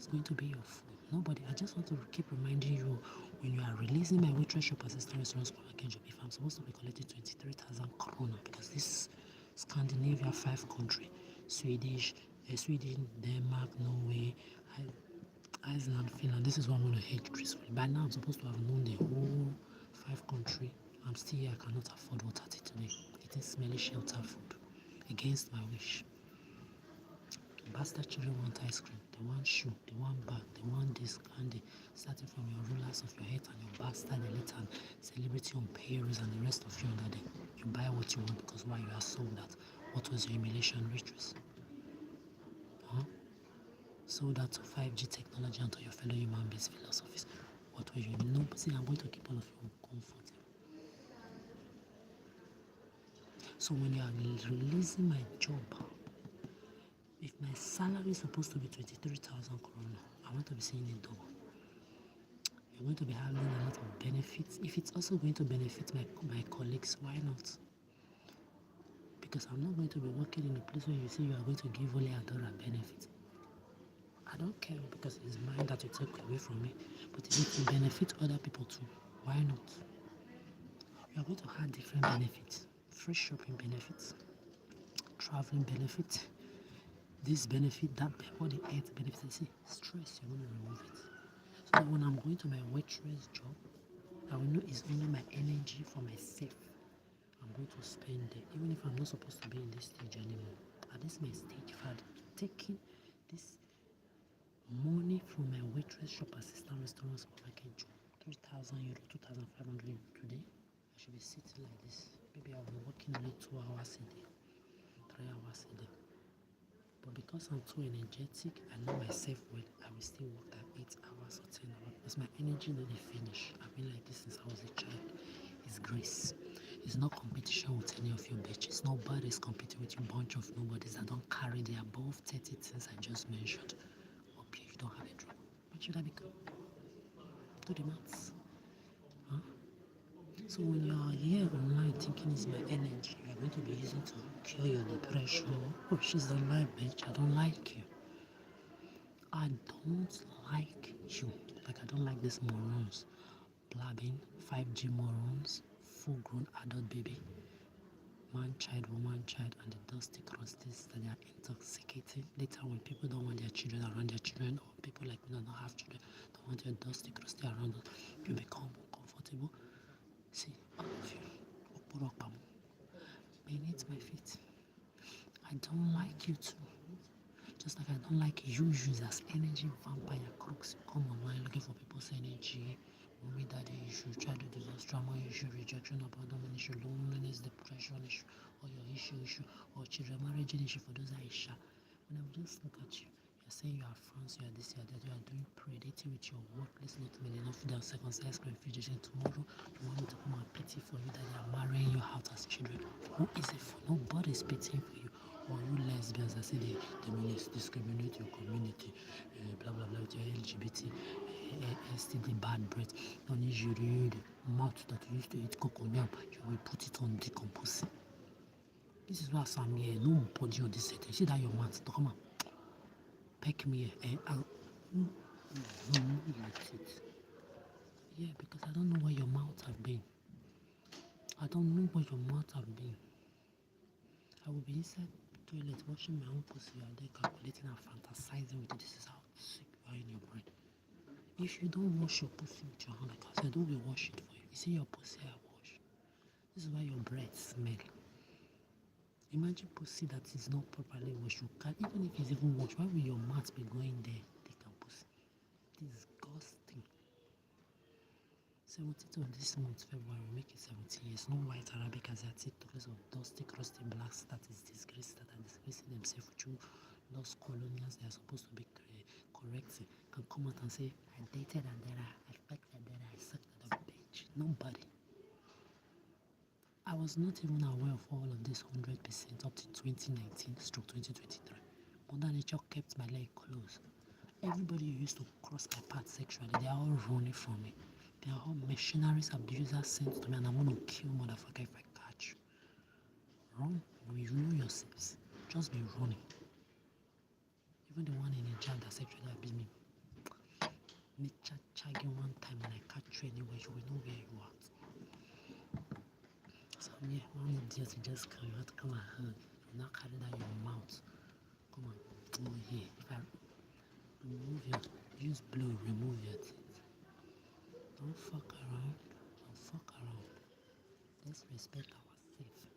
going to be your fool? Nobody. I just want to keep reminding you, when you are releasing my waitress, shop assistant, restaurant, supermarket job, if I'm supposed to be collecting 23,000 krona, because this Scandinavia 5 country, Sweden, Denmark, Norway, Iceland, Finland, this is what I'm going to hate gracefully. By now I'm supposed to have known the whole 5 country. I'm still here, I cannot afford water today. Eating smelly shelter food against my wish. Bastard children want ice cream, they want shoe, they want bag, they want this candy, starting from your rulers of your head and your bastard elite and celebrity on payroll and the rest of you under there. You buy what you want because why? You are sold that. What was your humiliation riches? Huh? Sold that to 5G technology and to your fellow human beings philosophies. What were you? No, see, I'm going to keep all of you comfortable. So when you are releasing my job, if my salary is supposed to be 23,000 krona, I want to be seeing it double. You're going to be having a lot of benefits. If it's also going to benefit my colleagues, why not? Because I'm not going to be working in a place where you say you are going to give only Adora benefits. I don't care because it's mine that you take away from me. But if it will benefit other people too, why not? You are going to have different benefits. Free shopping benefits, traveling benefits, this benefit, that body health benefit. See, stress, you're going to remove it. So when I'm going to my waitress job, I will know it's only my energy for myself I'm going to spend it, even if I'm not supposed to be in this stage anymore. At this my stage, if I'd taken this money from my waitress, shop assistant, restaurant, supermarket job, 3,000 euro, 2,500 euro today, I should be sitting like this. Maybe I'll be working only 2 hours a day, 3 hours a day. But because I'm too energetic, I know myself well, I will still work at 8 hours or 10 hours because my energy no dey finish. I've been like this since I was a child. It's grace. It's not competition with any of you bitches. Nobody's competing with you bunch of nobodies that don't carry the above 30 things I just mentioned. Up here, you don't have a drop. What should I become? Do the maths. Huh? So when you are here online thinking it's my energy, you're going to be using to cure your depression. Oh, she's the lie, bitch. I don't like you. I don't like you. Like I don't like these morons. Blabbing, 5G morons, full-grown adult baby, man child, woman child, and the dusty crusties that they are intoxicating. Later when people don't want their children around their children, or people like me that don't have children, don't want your dusty crusty around us, you become uncomfortable. See, all of you, beneath my feet. I don't like you too. Just like I don't like you as energy vampire crooks. Come online looking for people's energy. Mommy, daddy issue, child divorce, trauma issue, rejection, abandonment issue, loneliness, depression issue, or your issue, or children marriage issue for those Aisha. When I just look at you, you're saying you are France, you are this, you are that, you are doing predating with your worthless not made enough down second sex refrigeration. Tomorrow, you want me to come and pity for you that they are marrying you out as children. Who is it for? Nobody's pitying for you. Or you lesbians that say they discriminate your community, blah blah blah, with your LGBT, STD, bad breath. Don't you read mouth that you used to eat coconut, you will put it on decomposing. This is why I'm here. Nobody on this setting. See that your mouth, come on, peck me here. I'll eat it. Yeah, because I don't know where your mouth have been. I don't know where your mouth have been. I will be inside toilet washing my own pussy, you are there calculating and fantasizing with it. This is how sick you are in your brain. If you don't wash your pussy with your hand, like I said, who will wash it for you? You see your pussy I wash. This is why your breath smell. Imagine pussy that is not properly washed. You can't, even if it's even washed, why will your mouth be going there? Take a pussy. Disgusting. 17th of this month, February, we make it 17 years. No white Arabic Asiatic tourists of dusty, crusty blacks that is disgraced, that are disgracing themselves through lost colonials they are supposed to be correcting, can come out and say, I dated Adera, I fucked Adera, I sucked at the bitch. Nobody. I was not even aware of all of this 100% up to 2019 stroke 2023. Mother Nature kept my leg closed. Everybody who used to cross my path sexually, they are all running from me. They are all machineries, abusers sent to me, and I'm going to kill motherfucker if I catch you. Run, you know yourselves. Just be running. Even the one in the job that sexually abused me. Me chagging one time and I catch you anywhere, you will know where you are. So yeah, one idiot you just come out, come and hug. You now carry that in your mouth. Come on, over here. If I remove your, use blue, remove your teeth. Don't fuck around. Don't fuck around. Let's respect ourselves.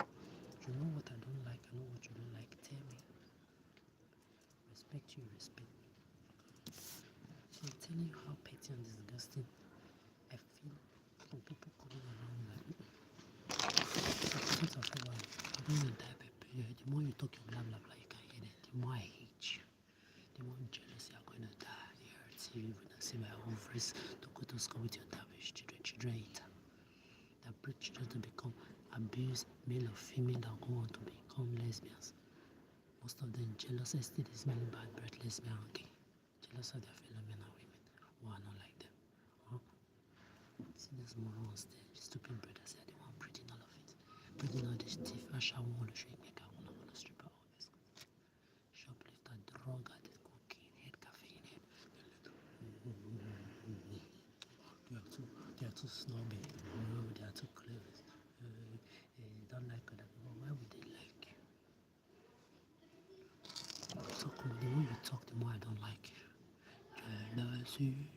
You know what I don't like. I know what you don't like. Tell me. Respect you. Respect me. So I'm telling you how petty and disgusting I feel from people coming around like me. So February, I don't want to die by period. The more you talk your blah blah blah, you can hear it. The more I hate you. The more jealous you are going to die. It hurts you when I see my ovaries to go to school with your damaged children eater. That breed children to become abused, male or female, that go on to become lesbians. Most of them jealous, STD, smelling bad breath, lesbian, and gay. Jealous of their fellow men and women who are not like them. Huh? See this moron on stage, stupid brother said they want breeding all of it. Breeding all this thief, Asha won't shake make a one on a stripper always. Shoplifter, drug addict, cocaine, head, caffeine, head. They are too snobby, they are too clever. They don't like other people. Why would they like you? So come on, the more you talk, the more I don't like you. Jealousy,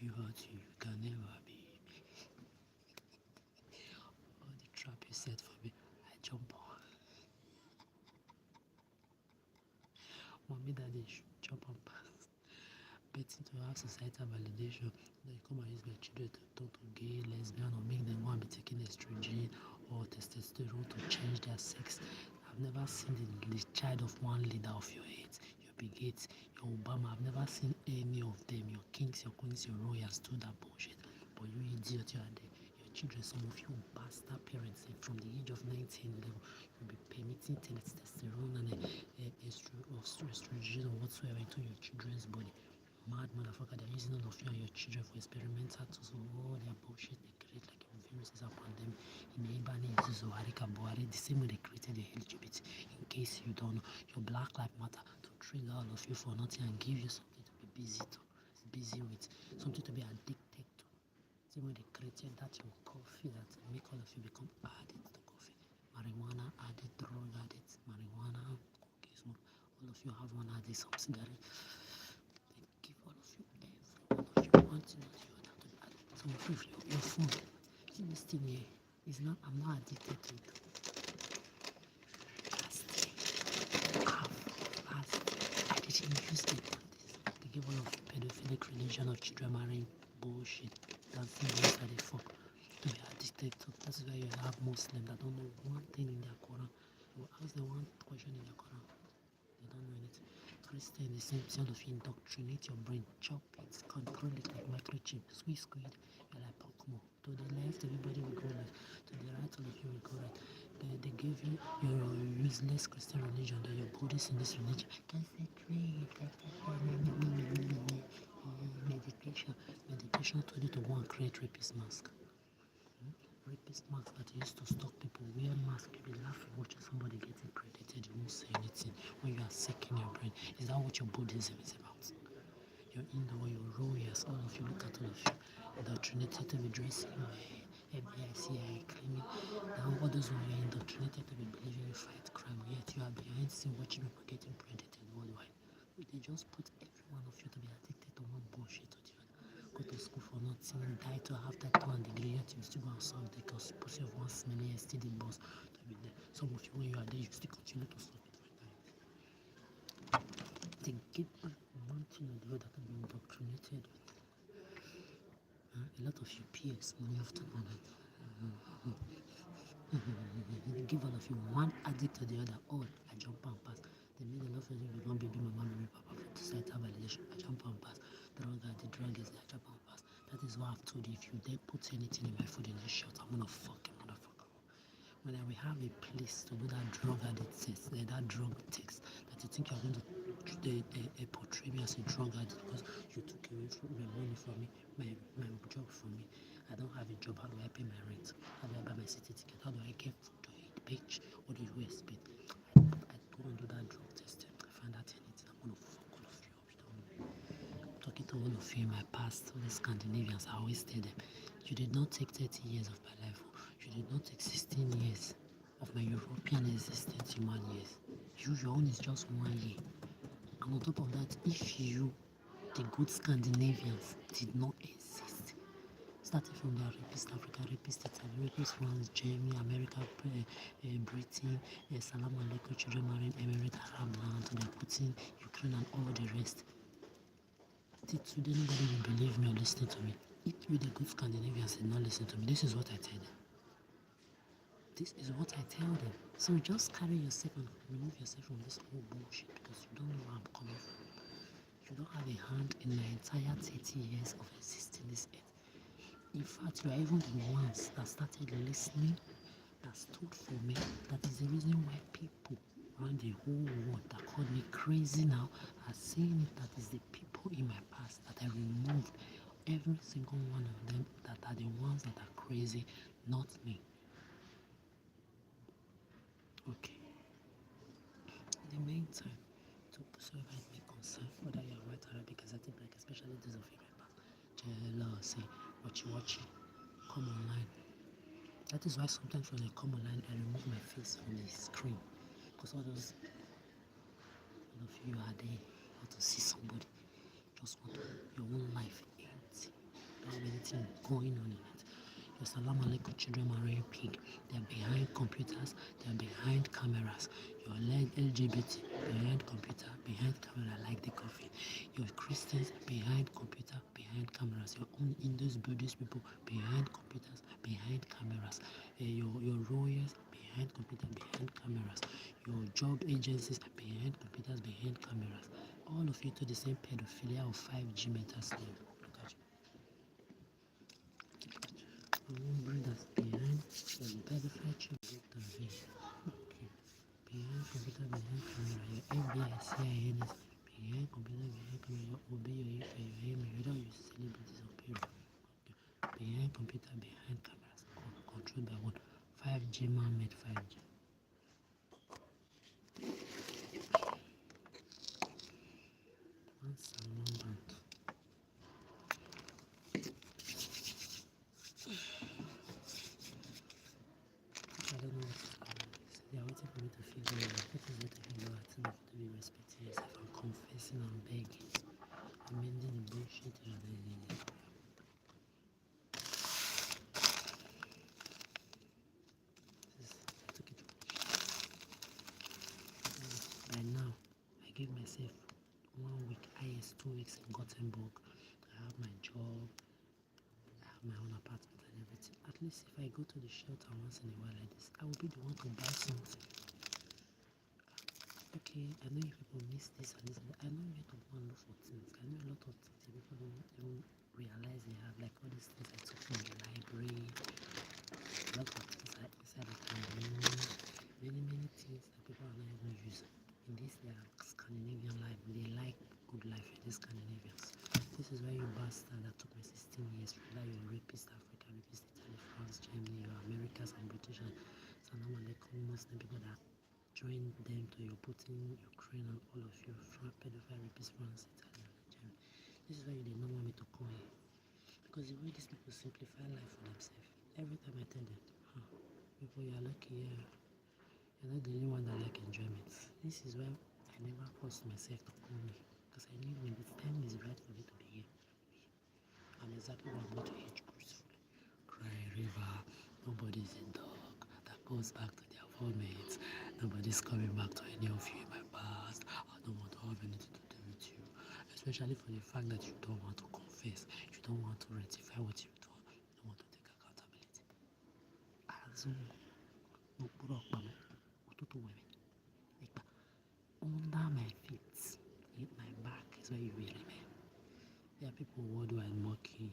you hurt you can never be. All the trap you set for me, I jump on. Mommy, daddy should jump on past. Betting to have societal validation. Then you come and use my children to talk to gay, lesbian, or make them want to be taking estrogen or testosterone to change their sex. I've never seen the child of one leader of your hate, your Bill Gates, your Obama. I've never seen any of them, your kings, your queens, your royals do that bullshit. But you idiot, you are there. Your children, some of you bastard parents, from the age of 19 level, you'll be permitting testosterone and estrogen or whatsoever into your children's body. Mad motherfucker, they're using all of you and your children for experimental tools. All their bullshit they create, like viruses upon them. In Ibani, Zuharika Buhari, the same way they created the LGBT. In case you don't know, your Black Lives Matter to trigger all of you for nothing and give you something to be busy with, something to be addicted to. Same way they created that your coffee that make all of you become addicted to coffee. Marijuana addict, drug addict, marijuana, cocaine smoke. All of you have one addict, some cigarette. Give all of you, every one of you, one thing or the other to be addicted. So if your phone, see this thing here, is not, I'm not addicted to it. use they give all of pedophilic religion of children marrying bullshit, dancing boys that they fuck to be addicted to. That's why you have Muslims that don't know one thing in their Quran. You ask them one question in their Quran, they don't know anything. Christian, the same thing of indoctrinate your brain, chop it, control it like microchip, squid, you're like Pokemon. To the left, everybody will go left. To the right, all of you will go right. They give you your useless Christian religion, that you're Buddhist in this religion. Meditation told you to go and create rapist mask. Rapist mask that used to stop people. Wear mask, you be laughing watching somebody getting predated, you won't say anything when you are sick in your brain. Is that what your Buddhism is about? Your Indo, your warriors, all of you, look at all of you. Indoctrinated to be dressing FBI, CIA, claiming now all those who are indoctrinated to be believing you fight crime, yet you are behind the scene watching people getting predated worldwide. They just put every one of you to be addicted to one bullshit or the other. Go to school for nothing, die to have that one degree, yet you still go and solve the cause. Pussy of one smelly STD boss to be there. Some of you, when you are there, you still continue to solve it for time. They give one thing or the other to be indoctrinated with. A lot of you peers moved on it. They give all of you one addict to the other. All I jump and pass. They made a lot of you become baby mama, baby papa for societal validation. I jump and pass. The drug is I jump and pass. That is why I've told you, if you dare put anything in my food in this shot, I'm gonna fucking motherfucker. When I will have a place to do that drug addict test, that drug text, that you think you're going to portray me as a drug addict because you took away from my money from me, my job from me. I don't have a job. How do I pay my rent? How do I buy my city ticket? How do I get food to eat? Bitch, what do you expect? I go and do that drug test. I find out anything, I'm gonna fuck all of you up. You don't know. I'm talking to all of you in my past, all the Scandinavians, I always tell them, you did not take 30 years of my life. You did not take 16 years of my European existence, human years. Your own is just 1 year. And on top of that, if you, the good Scandinavians, did not exist, starting from the rapist Africa, rapist Italy, rapist France, Germany, America, Britain, Salam Alaikum, children marrying Emirate Arab land, they're putting Ukraine and all the rest. Till today, nobody will believe me or listen to me. If you, the good Scandinavians, did not listen to me, this is what I tell them. This is what I tell them. So just carry yourself and remove yourself from this whole bullshit because you don't know where I'm coming from. You don't have a hand in my entire 30 years of existing this earth. In fact, you are even the ones that started listening, that stood for me. That is the reason why people around the whole world that called me crazy now are saying it. That is the people in my past that I removed. Every single one of them that are the ones that are crazy, not me. Okay. In the meantime, to whosoever it may concern, whether you are white, Arabic, Asiatic, black, especially those of you in my past, jealousy, watch, come online. That is why sometimes when I come online, I remove my face from the screen. Because all of you are there, you want to see somebody, just want your own life empty. Don't have anything going on in it. Your Salam Alaikum children are very pig. They are behind computers, they are behind cameras. Your LGBT behind computer, behind camera like the coffee. Your Christians behind computer, behind cameras. Your own Hindus, Buddhist people behind computers, behind cameras. Your lawyers behind computer, behind cameras. Your job agencies behind computers, behind cameras. All of you to the same pedophilia of 5G meta slave. Look at you. Our own brothers behind the pedophile children. Okay. Behind computer, behind camera. Your FBI, CIA, behind computer, behind camera. Your OB, your AIM, whether you celebrities or people. Okay. Behind computer, behind cameras. Controlled by what? 5G, man-made 5G. Once a moment. I don't know what's going on. They are waiting for me to figure it out. What is it to figure out? Enough to be respecting yourself. I'm confessing, I'm begging. I'm ending the bullshit and by now, I gave myself 1 week, highest 2 weeks in Gothenburg. I have my job, I have my own apartment and everything. At least if I go to the shelter once in a while like this, I will be the one to buy something. Okay, I know you people miss this and this, and I know you have to go and look for things. I know a lot of things that people don't even realize they have, like all these things I took from the library. A lot of things are inside the canteen. Many things that people are not even using. In this their Scandinavian life, they like good life in these Scandinavians. This is why you bastard that took me 16 years, whether you're a rapist, Africa, rapist, Italy, France, Germany, you're Americans and British and Salam Alaikum Muslim people that join them to your Putin, Ukraine and all of you, pedophile, rapist, France, Italy and Germany. This is why they don't want me to come here. Because the way these people simplify life for themselves, every time I tell them, people, you're lucky, yeah. You're not the only one that like enjoyment. This is why I never forced myself to come here. Because I knew when the time is right for me to be here, I'm exactly what I'm going to age gracefully. Cry river, nobody's a dog that goes back to their vomit. Nobody's coming back to any of you in my past. I don't want to have anything to do with you. Especially for the fact that you don't want to confess, you don't want to rectify what you've done, you don't want to take accountability. Under my feet, my back is where you will remain. There are people worldwide mocking you.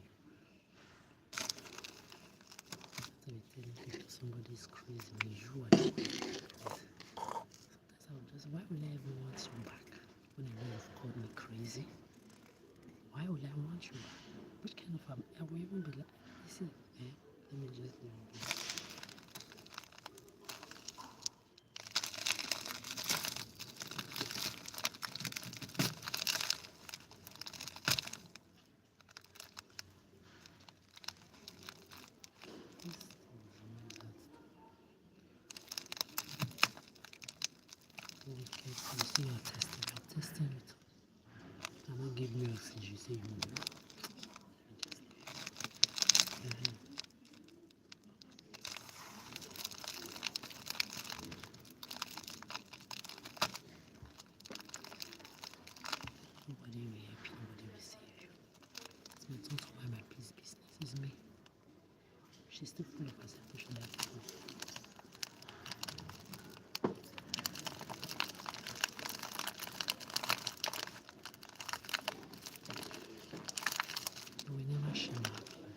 After telling people somebody is crazy when you are crazy. Sometimes I would just, why will I ever want you back when I know you've called me crazy? Why will I want you back? Which kind of I will even be like, you see, let me just you say you're testing it. Cannot give me oxygen, you say you will. Nobody will help you, nobody will save you. It's my thought to buy my peace business. It's me. She's still full of herself, but she like to go. We never share our happiness.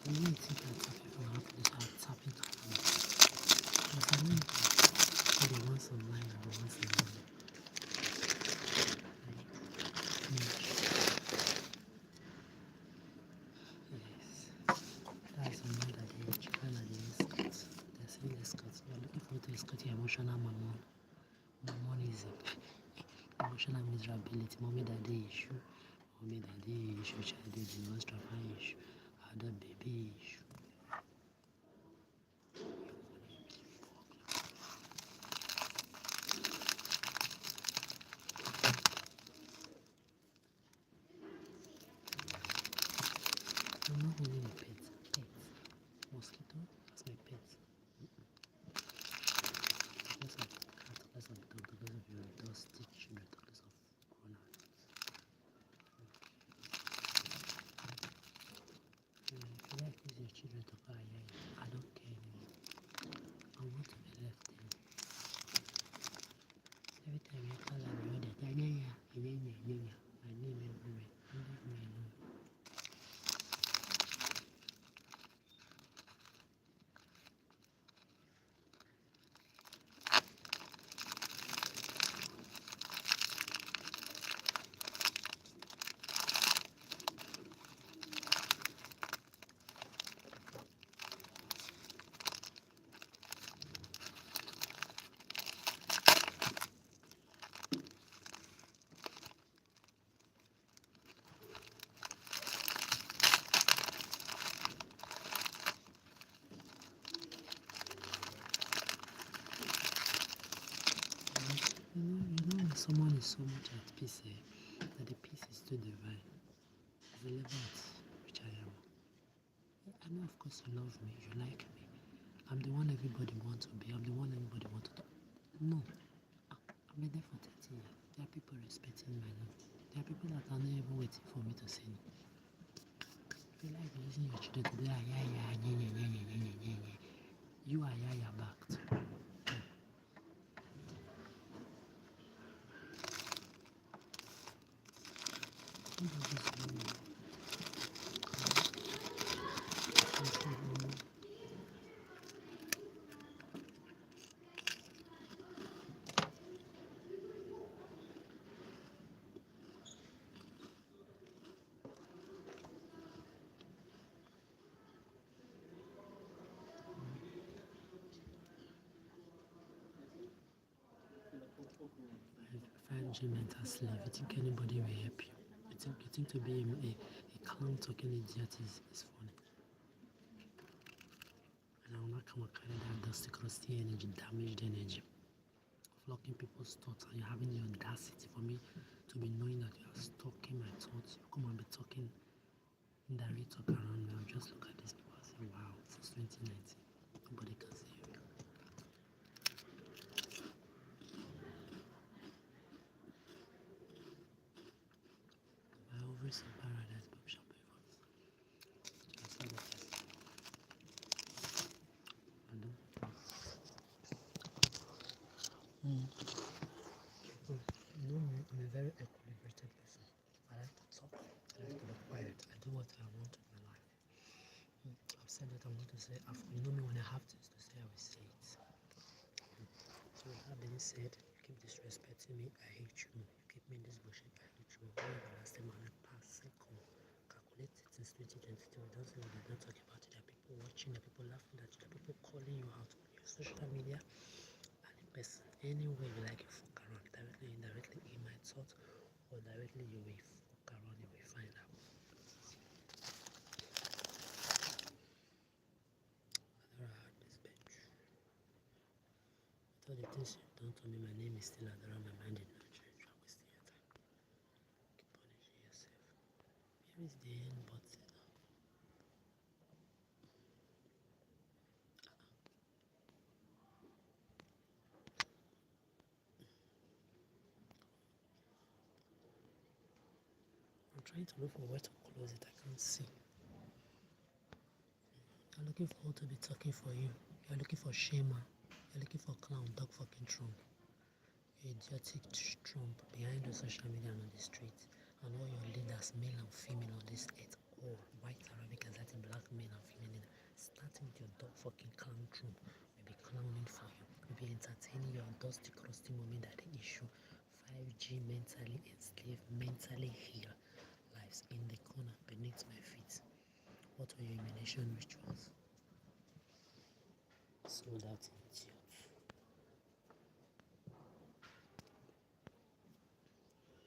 The only thing I tap people happiness, I tap into happiness. Because I know for the ones online and the ones in online. Yes. That's the man that they children at the escort. They're saying escort. You're looking forward to escort your emotional mammon. Mammonism. Emotional miserability. Mommy daddy issue. Mommy daddy issue. Child divorce, trauma issue. Other baby issue. I'm not holding a pet. Mosquito, that's my pet. Talkless of cat, talkless of dog, talkless of your dusty children, talkless of grown up. If you like use your children to cry, I don't care anymore. I want to be left alone. Every time you call out the other, my name everywhere. Leave me alone. You know when someone is so much at peace, that the peace is too divine. It's the level at which I am. I know, of course, you love me, you like me. I'm the one everybody wants to be. I'm the one everybody wants to talk. No, I've been there for 30 years. There are people respecting my no. There are people that are not even waiting for me to say no. If you like using your children to be like, yeah, yeah, yeah, yeah, yeah, yeah, yeah, yeah, yeah. You are yeah, yeah, backed. Find you mental slave. You think anybody will help you? You think to be a clown talking idiot is funny. And I will not come and carry that dusty, crusty energy, damaged energy, flocking people's thoughts, and you're having the audacity for me to be knowing that you are stalking my thoughts. You come and be talking indirect talk around me. I'll just look at these people and say, wow, since 2019, nobody can say you. My ovaries in paradise, Bob Shampoo. Just like that. I don't. You know me, I'm a very equilibrated person. I like to talk. I like to be quiet. I do what I want in my life. I've said that I'm going to say. You know me, when I have things to say, I will say it. So with that being said, you keep disrespecting me, I hate you. You keep me in this bullshit, I hate you. When the last time I passed second, calculate it since 2022. Don't say we don't talk about it. There are people watching, there are people laughing at you, there are people calling you out on your social media and in person. Anyway you like, you fuck around, directly, indirectly, in my thoughts, or directly you will fuck around, you will find out. Adora had this bitch. With all the things you've done to me, my name is still Adora, my mind did not change. You're wasting your time. Keep punishing yourself. Here is the end button. I'm trying to look for where to close it. I can't see. You're looking for who to be talking for you. You're looking for shamer. You're looking for clown, dog fucking Trump. Idiotic Trump behind the social media and on the streets. And all your leaders, male and female on this earth, all white, Arabic, Asiatic, black, male and female leader, starting with your dog fucking clown Trump, will be clowning for you. Will be entertaining your dusty, crusty moment that they issue 5G mentally enslaved, mentally here lives in the corner beneath my feet. What were your elimination rituals? Sold out in tears.